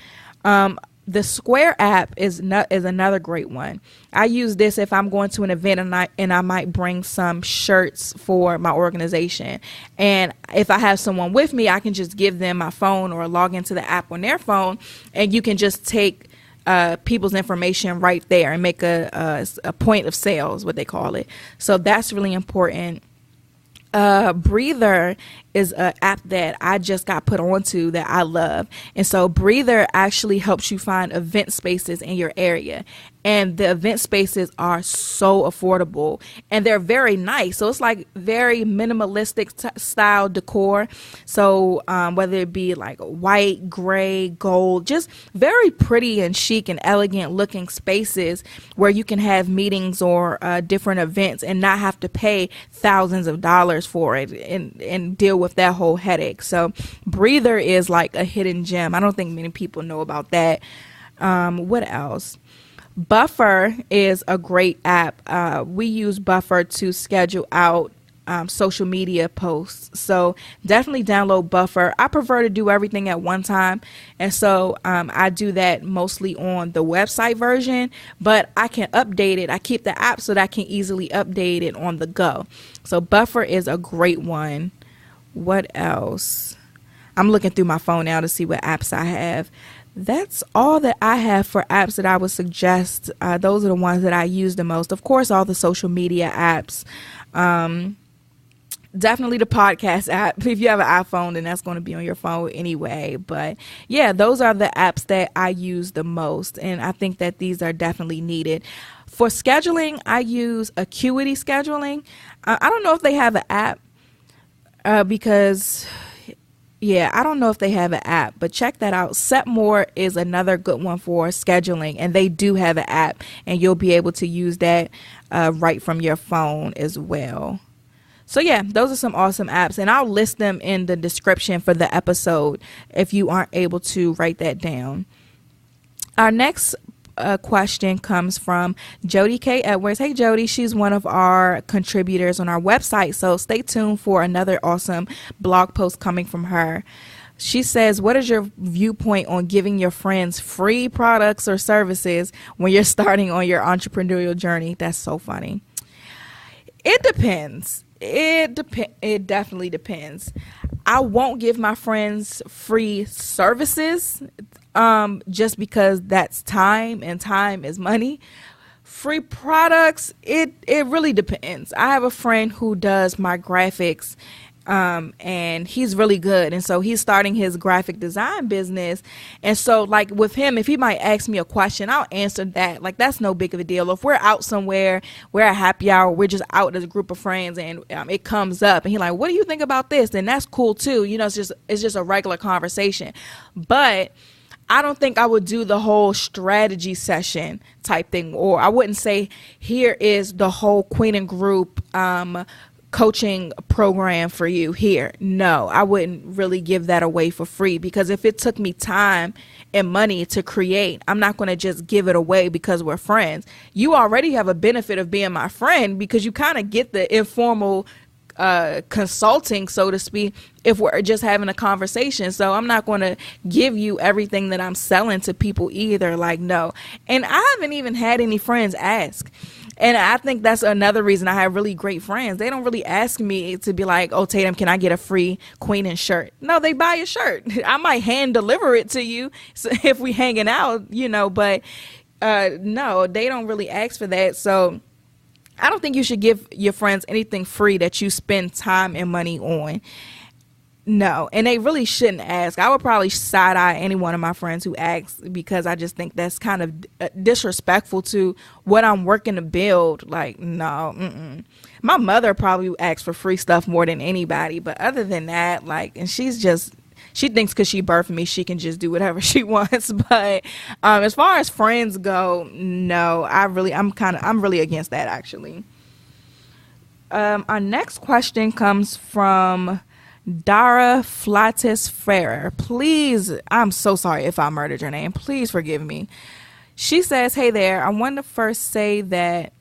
The Square app is another great one. I use this if I'm going to an event and I might bring some shirts for my organization. And if I have someone with me, I can just give them my phone or log into the app on their phone, and you can just take people's information right there and make a point of sale is what they call it. So that's really important. Breather is an app that I just got put onto that I love. And so Breather actually helps you find event spaces in your area. And the event spaces are so affordable and they're very nice. So it's like very minimalistic style decor. So whether it be like white, gray, gold, just very pretty and chic and elegant looking spaces where you can have meetings or different events and not have to pay thousands of dollars for it and deal with that whole headache. So Breather is like a hidden gem. I don't think many people know about that. What else? Buffer is a great app. We use Buffer to schedule out social media posts. So definitely download Buffer. I prefer to do everything at one time. And so I do that mostly on the website version, but I can update it. I keep the app so that I can easily update it on the go. So Buffer is a great one. What else? I'm looking through my phone now to see what apps I have. That's all that I have for apps that I would suggest. Those are the ones that I use the most. Of course, all the social media apps. Definitely the podcast app. If you have an iPhone, then that's going to be on your phone anyway. But yeah, those are the apps that I use the most. And I think that these are definitely needed. For scheduling, I use Acuity Scheduling. I don't know if they have an app because... Yeah, I don't know if they have an app, but check that out. Setmore is another good one for scheduling, and they do have an app, and you'll be able to use that right from your phone as well. So yeah, those are some awesome apps, and I'll list them in the description for the episode if you aren't able to write that down. Our next question comes from Jody K. Edwards. Hey Jody, she's one of our contributors on our website, so stay tuned for another awesome blog post coming from her. She says, what is your viewpoint on giving your friends free products or services when you're starting on your entrepreneurial journey? That's so funny. It depends. It definitely depends. I won't give my friends free services just because that's time, and time is money. Free products, it really depends. I have a friend who does my graphics, and he's really good, and so he's starting his graphic design business. And so like with him, if he might ask me a question, I'll answer that. Like, that's no big of a deal. If we're out somewhere, we're at happy hour, we're just out as a group of friends, and it comes up and he's like, what do you think about this? And that's cool too. You know, it's just a regular conversation. But I don't think I would do the whole strategy session type thing, or I wouldn't say here is the whole Queen and Group coaching program for you here. No, I wouldn't really give that away for free, because if it took me time and money to create, I'm not going to just give it away because we're friends. You already have a benefit of being my friend because you kind of get the informal consulting, so to speak, if we're just having a conversation. So I'm not going to give you everything that I'm selling to people either. Like, no. And I haven't even had any friends ask. And I think that's another reason I have really great friends. They don't really ask me to be like, oh, Tatum, can I get a free Queen and shirt? No, they buy a shirt. I might hand deliver it to you if we hanging out, you know, but no, they don't really ask for that. So I don't think you should give your friends anything free that you spend time and money on. No, and they really shouldn't ask. I would probably side eye any one of my friends who asks, because I just think that's kind of disrespectful to what I'm working to build. Like, no, My mother probably asks for free stuff more than anybody, but other than that, like, and she thinks because she birthed me, she can just do whatever she wants. But as far as friends go, no, I'm really against that, actually. Our next question comes from Dara Flatis Ferrer. Please, I'm so sorry if I murdered your name. Please forgive me. She says, hey there, I want to first say that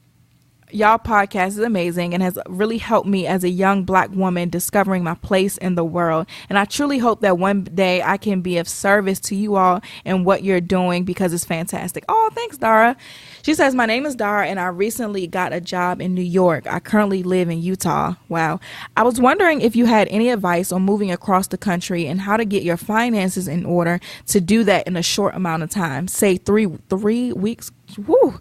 y'all podcast is amazing and has really helped me as a young Black woman discovering my place in the world. And I truly hope that one day I can be of service to you all and what you're doing, because it's fantastic. Oh, thanks, Dara. She says, my name is Dara and I recently got a job in New York. I currently live in Utah. Wow. I was wondering if you had any advice on moving across the country and how to get your finances in order to do that in a short amount of time, say 3 weeks. Woo.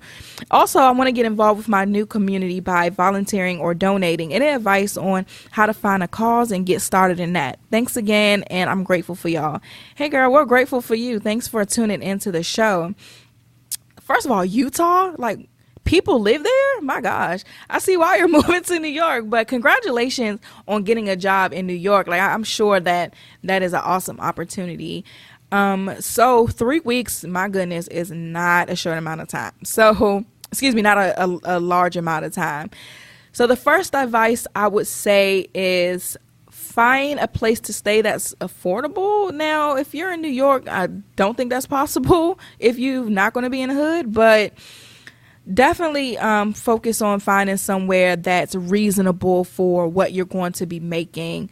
Also, I want to get involved with my new community by volunteering or donating. Any advice on how to find a cause and get started in that? Thanks again, and I'm grateful for y'all. Hey girl, we're grateful for you. Thanks for tuning into the show. First of all, Utah, like, people live there? My gosh. I see why you're moving to New York, but congratulations on getting a job in New York. Like, I'm sure that is an awesome opportunity. So 3 weeks, my goodness, is not a short amount of time. So, not a large amount of time. So the first advice I would say is find a place to stay that's affordable. Now, if you're in New York, I don't think that's possible if you're not going to be in the hood, but definitely focus on finding somewhere that's reasonable for what you're going to be making.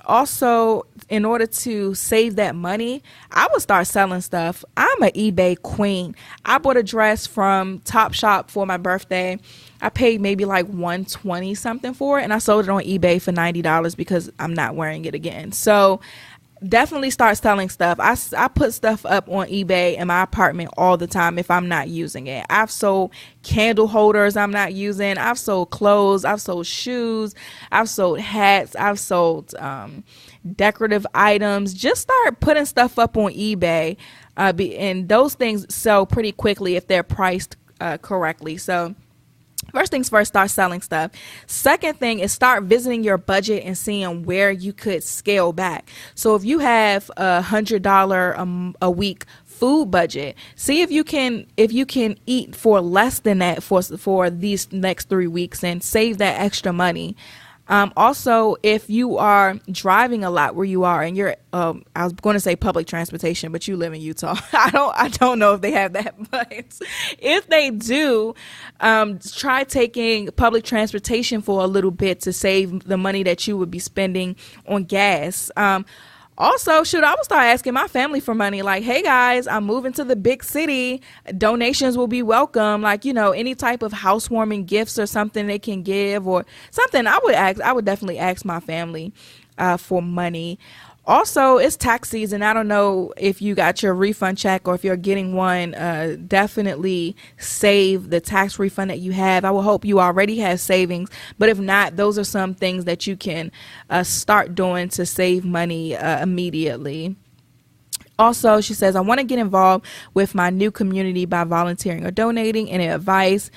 Also, in order to save that money, I would start selling stuff. I'm an eBay queen. I bought a dress from Topshop for my birthday. I paid maybe like $120 something for it, and I sold it on eBay for $90 because I'm not wearing it again. So definitely start selling stuff. I put stuff up on eBay in my apartment all the time if I'm not using it. I've sold candle holders I'm not using. I've sold clothes. I've sold shoes. I've sold hats. I've sold decorative items. Just start putting stuff up on eBay, and those things sell pretty quickly if they're priced correctly. So first things first, start selling stuff. Second thing is start visiting your budget and seeing where you could scale back. So if you have $100 a week food budget. See if you can eat for less than that for these next 3 weeks and save that extra money. Also, if you are driving a lot where you are and you're, I was going to say public transportation, but you live in Utah. I don't know if they have that, but if they do, try taking public transportation for a little bit to save the money that you would be spending on gas. Also, I would start asking my family for money. Like, hey guys, I'm moving to the big city. Donations will be welcome. Like, any type of housewarming gifts or something they can give or something. I would definitely ask my family for money. Also, it's tax season. I don't know if you got your refund check or if you're getting one. Definitely save the tax refund that you have. I will hope you already have savings, but if not, those are some things that you can start doing to save money immediately. Also, she says, I want to get involved with my new community by volunteering or donating. Any advice?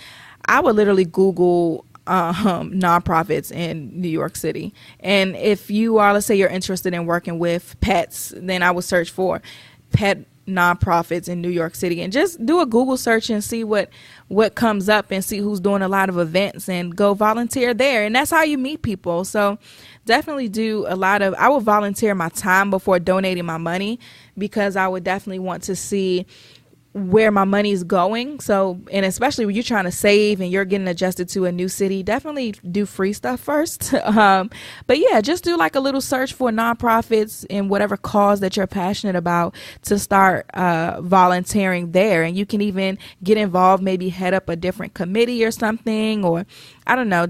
I would literally Google nonprofits in New York City. And if you are, let's say you're interested in working with pets, then I would search for pet nonprofits in New York City and just do a Google search and see what comes up and see who's doing a lot of events and go volunteer there. And that's how you meet people. So definitely I would volunteer my time before donating my money, because I would definitely want to see where my money is going. So, and especially when you're trying to save and you're getting adjusted to a new city, definitely do free stuff first. But yeah, just do like a little search for nonprofits in whatever cause that you're passionate about to start volunteering there. And you can even get involved, maybe head up a different committee or something, or I don't know,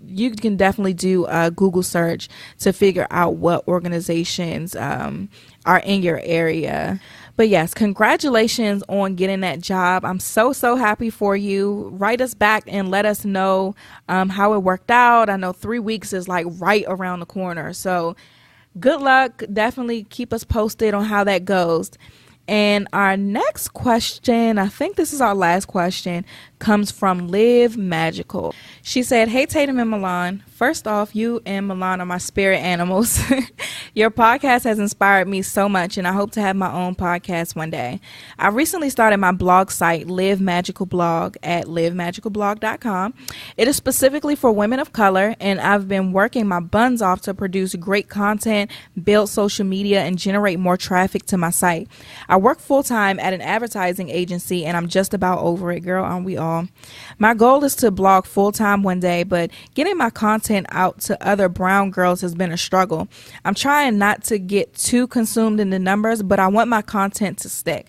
you can definitely do a Google search to figure out what organizations are in your area. But yes, congratulations on getting that job. I'm so happy for you. Write us back and let us know how it worked out. I know 3 weeks is like right around the corner. So good luck. Definitely keep us posted on how that goes. And our next question, I think this is our last question, comes from Live Magical. She said, hey, Tatum and Milan. First off, you and Milan are my spirit animals. Your podcast has inspired me so much, and I hope to have my own podcast one day. I recently started my blog site, Live Magical Blog, at livemagicalblog.com. It is specifically for women of color, and I've been working my buns off to produce great content, build social media, and generate more traffic to my site. I work full-time at an advertising agency, and I'm just about over it, girl, aren't we all? My goal is to blog full-time one day, but getting my content out to other brown girls has been a struggle. I'm trying not to get too consumed in the numbers, but I want my content to stick.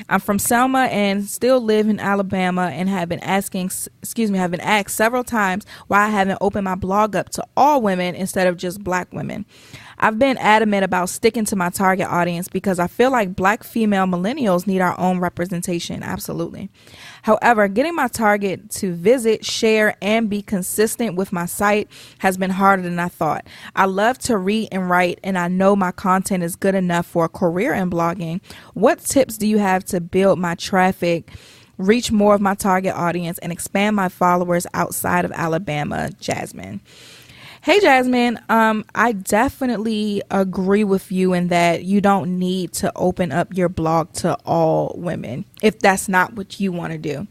I'm from Selma and still live in Alabama, and have been asked several times why I haven't opened my blog up to all women instead of just black women. I've been adamant about sticking to my target audience because I feel like black female millennials need our own representation. Absolutely. However, getting my target to visit, share, and be consistent with my site has been harder than I thought. I love to read and write, and I know my content is good enough for a career in blogging. What tips do you have to build my traffic, reach more of my target audience, and expand my followers outside of Alabama? Jasmine. Hey, Jasmine, I definitely agree with you in that you don't need to open up your blog to all women if that's not what you want to do.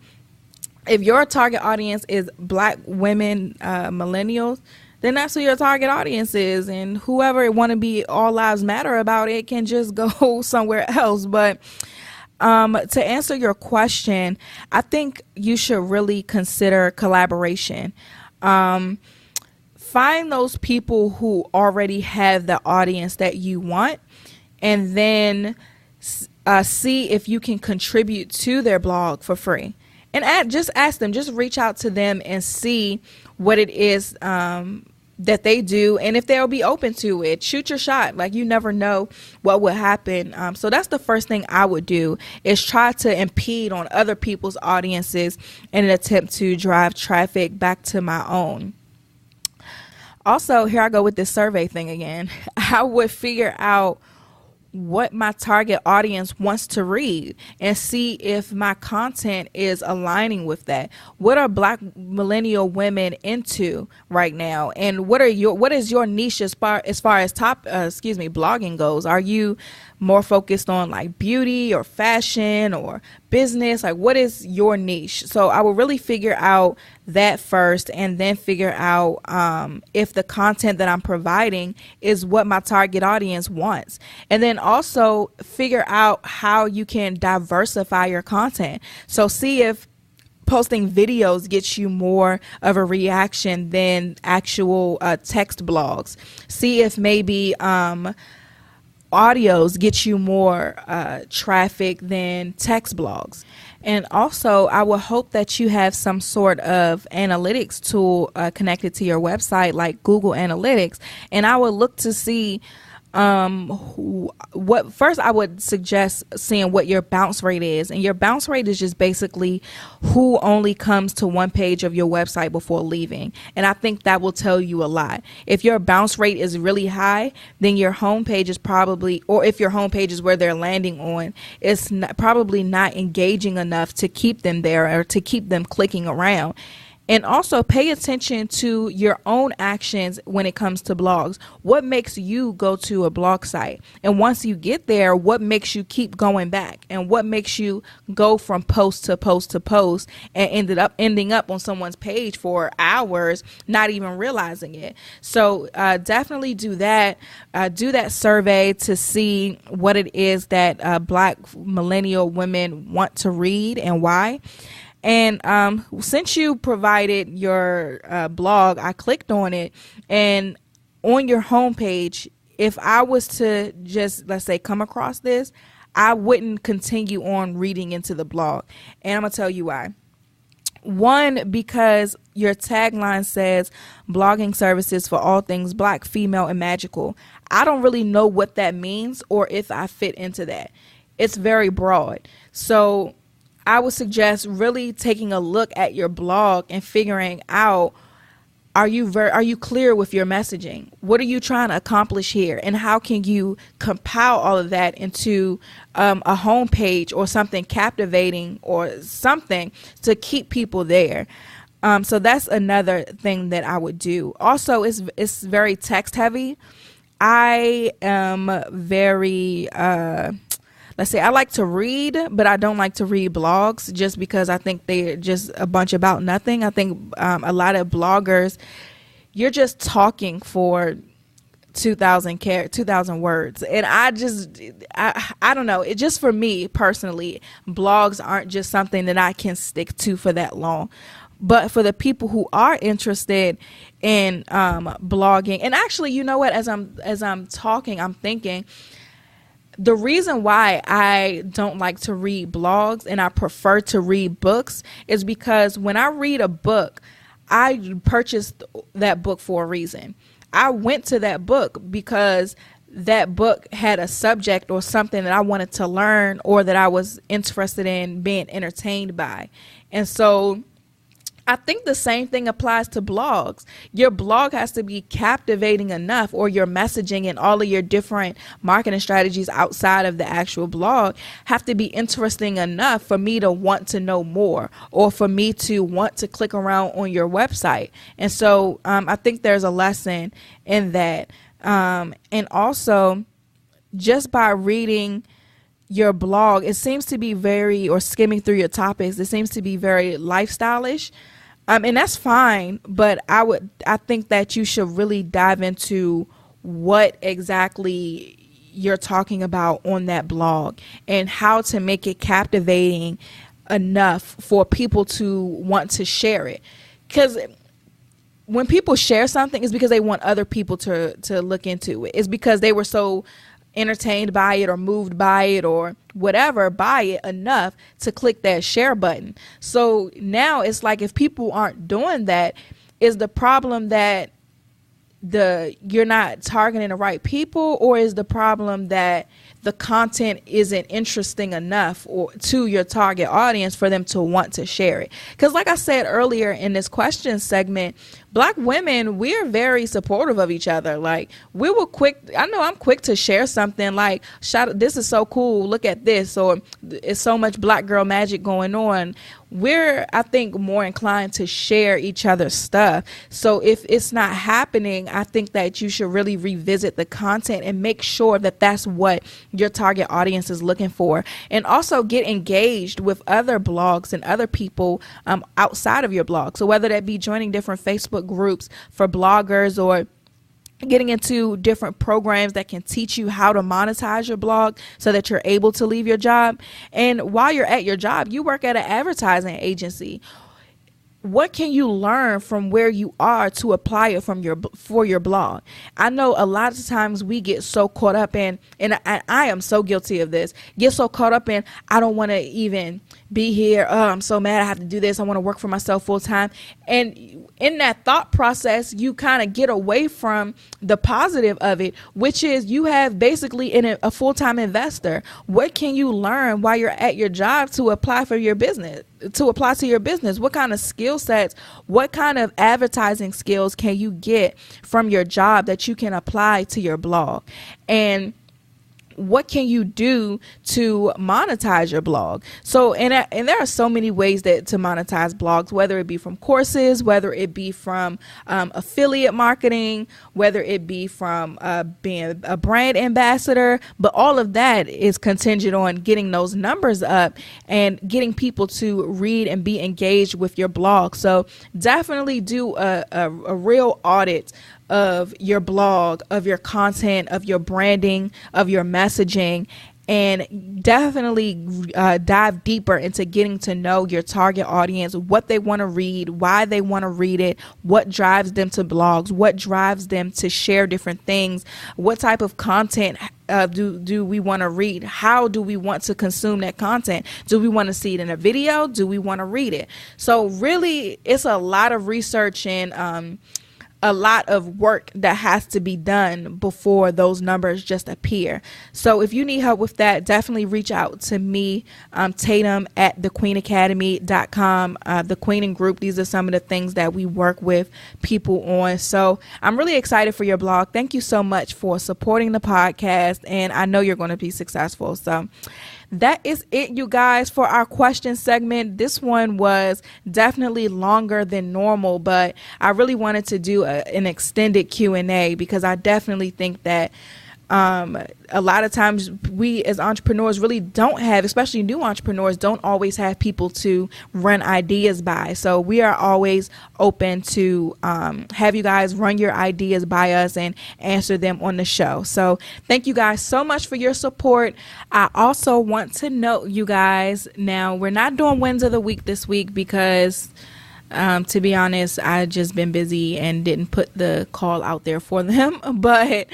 If your target audience is black women, millennials, then that's who your target audience is. And whoever want to be all lives matter about it can just go somewhere else. But to answer your question, I think you should really consider collaboration. Find those people who already have the audience that you want, and then see if you can contribute to their blog for free. And just ask them, just reach out to them and see what it is that they do, and if they'll be open to it. Shoot your shot. Like, you never know what would happen. So that's the first thing I would do, is try to impede on other people's audiences in an attempt to drive traffic back to my own. Also, here I go with this survey thing again. I would figure out what my target audience wants to read and see if my content is aligning with that. What are black millennial women into right now? And what is your niche as far as blogging goes? Are you more focused on like beauty or fashion or business? Like, what is your niche? So I will really figure out that first, and then figure out if the content that I'm providing is what my target audience wants. And then also figure out how you can diversify your content. So see if posting videos gets you more of a reaction than actual text blogs. See if maybe audios get you more traffic than text blogs. And also, I would hope that you have some sort of analytics tool connected to your website, like Google Analytics. And I would look to see what first I would suggest seeing what your bounce rate is. And your bounce rate is just basically who only comes to one page of your website before leaving. And I think that will tell you a lot. If your bounce rate is really high, then your homepage is probably, or if your homepage is where they're landing on, it's probably not engaging enough to keep them there or to keep them clicking around. And also pay attention to your own actions when it comes to blogs. What makes you go to a blog site? And once you get there, what makes you keep going back? And what makes you go from post to post to post and ending up on someone's page for hours, not even realizing it? So definitely do that. Do that survey to see what it is that Black millennial women want to read and why. And since you provided your blog, I clicked on it, and on your homepage, if I was to just, let's say, come across this, I wouldn't continue on reading into the blog. And I'm going to tell you why. One, because your tagline says blogging services for all things Black, female, and magical. I don't really know what that means or if I fit into that. It's very broad. So I would suggest really taking a look at your blog and figuring out, are you clear with your messaging? What are you trying to accomplish here? And how can you compile all of that into a homepage or something captivating or something to keep people there? So that's another thing that I would do. Also, it's very text heavy. I am very let's say I like to read, but I don't like to read blogs just because I think they're just a bunch about nothing. I think a lot of bloggers, you're just talking for 2,000 words. And I don't know. It just, for me personally, blogs aren't just something that I can stick to for that long. But for the people who are interested in blogging, and actually, you know what, as I'm talking, I'm thinking, the reason why I don't like to read blogs and I prefer to read books is because when I read a book, I purchased that book for a reason. I went to that book because that book had a subject or something that I wanted to learn or that I was interested in being entertained by. And so I think the same thing applies to blogs. Your blog has to be captivating enough, or your messaging and all of your different marketing strategies outside of the actual blog have to be interesting enough for me to want to know more, or for me to want to click around on your website. And so I think there's a lesson in that. And also, just by reading your blog, it seems to be or skimming through your topics, it seems to be very lifestyle-ish. And that's fine, but I think that you should really dive into what exactly you're talking about on that blog and how to make it captivating enough for people to want to share it. Because when people share something, it's because they want other people to look into it. It's because they were so entertained by it or moved by it or whatever by it enough to click that share button. So now it's like, if people aren't doing that, is the problem that you're not targeting the right people, or is the problem that the content isn't interesting enough or to your target audience for them to want to share it? Because like I said earlier in this question segment, Black women, we're very supportive of each other. Like, we were quick. I know I'm quick to share something like, this is so cool. Look at this. Or it's so much Black girl magic going on. We're, I think, more inclined to share each other's stuff. So if it's not happening, I think that you should really revisit the content and make sure that that's what your target audience is looking for. And also get engaged with other blogs and other people outside of your blog. So whether that be joining different Facebook groups for bloggers, or getting into different programs that can teach you how to monetize your blog so that you're able to leave your job. And while you're at your job, you work at an advertising agency. What can you learn from where you are to apply it for your blog? I know a lot of times we get so caught up in, and I am so guilty of this, get so caught up in, I don't want to even be here. Oh, I'm so mad I have to do this. I want to work for myself full time. And in that thought process, you kind of get away from the positive of it, which is you have basically a full-time investor. What can you learn while you're at your job to apply for your business, to apply to your business? What kind of skill sets, what kind of advertising skills can you get from your job that you can apply to your blog? And what can you do to monetize your blog? So, and there are so many ways to monetize blogs, whether it be from courses, whether it be from affiliate marketing, whether it be from being a brand ambassador, but all of that is contingent on getting those numbers up and getting people to read and be engaged with your blog. So definitely do a real audit of your blog, of your content, of your branding, of your messaging, and definitely dive deeper into getting to know your target audience, what they want to read, why they want to read it, what drives them to blogs, what drives them to share different things, what type of content do we want to read, how do we want to consume that content, do we want to see it in a video, do we want to read it? So really, it's a lot of research and a lot of work that has to be done before those numbers just appear. So if you need help with that, definitely reach out to me, Tatum at thequeenacademy.com, the Queening Group. These are some of the things that we work with people on. So I'm really excited for your blog. Thank you so much for supporting the podcast, and I know you're going to be successful. So that is it, you guys, for our question segment. This one was definitely longer than normal, but I really wanted to do an extended Q&A because I definitely think that a lot of times we as entrepreneurs really don't have, especially new entrepreneurs, don't always have people to run ideas by. So we are always open to have you guys run your ideas by us and answer them on the show. So thank you guys so much for your support. I also want to note, you guys, now we're not doing wins of the week this week because to be honest, I just been busy and didn't put the call out there for them. But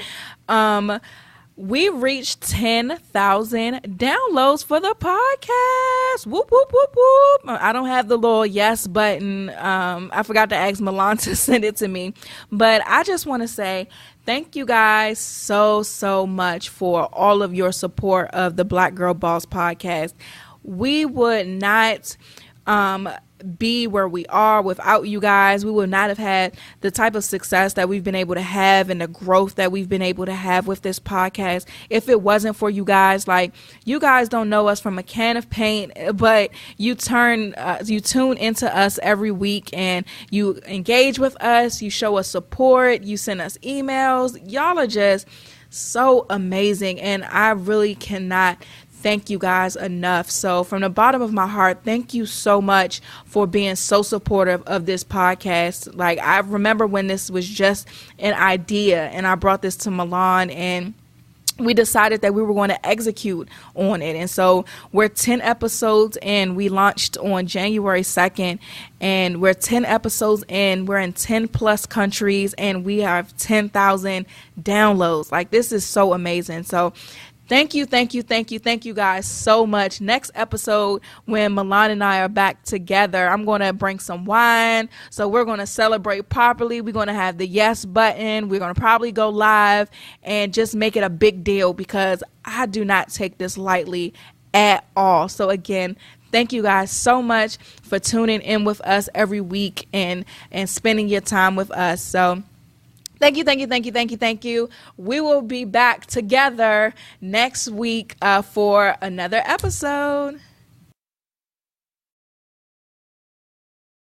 we reached 10,000 downloads for the podcast. Whoop, whoop, whoop, whoop. I don't have the little yes button. I forgot to ask Milan to send it to me. But I just want to say thank you guys so much for all of your support of the Black Girl Boss podcast. We would not be where we are without you guys. We would not have had the type of success that we've been able to have and the growth that we've been able to have with this podcast if it wasn't for you guys. Like, you guys don't know us from a can of paint, but you tune into us every week and you engage with us, you show us support, you send us emails. Y'all are just so amazing, and I really cannot thank you guys enough. So from the bottom of my heart, thank you so much for being so supportive of this podcast. Like, I remember when this was just an idea and I brought this to Milan and we decided that we were going to execute on it. And so we're 10 episodes in. We launched on January 2nd and we're 10 episodes in. We're in 10 plus countries and we have 10,000 downloads. Like, this is so amazing. So thank you guys so much. Next episode, when Milan and I are back together, I'm going to bring some wine. So we're going to celebrate properly. We're going to have the yes button. We're going to probably go live and just make it a big deal because I do not take this lightly at all. So again, thank you guys so much for tuning in with us every week and spending your time with us. So thank you. We will be back together next week for another episode.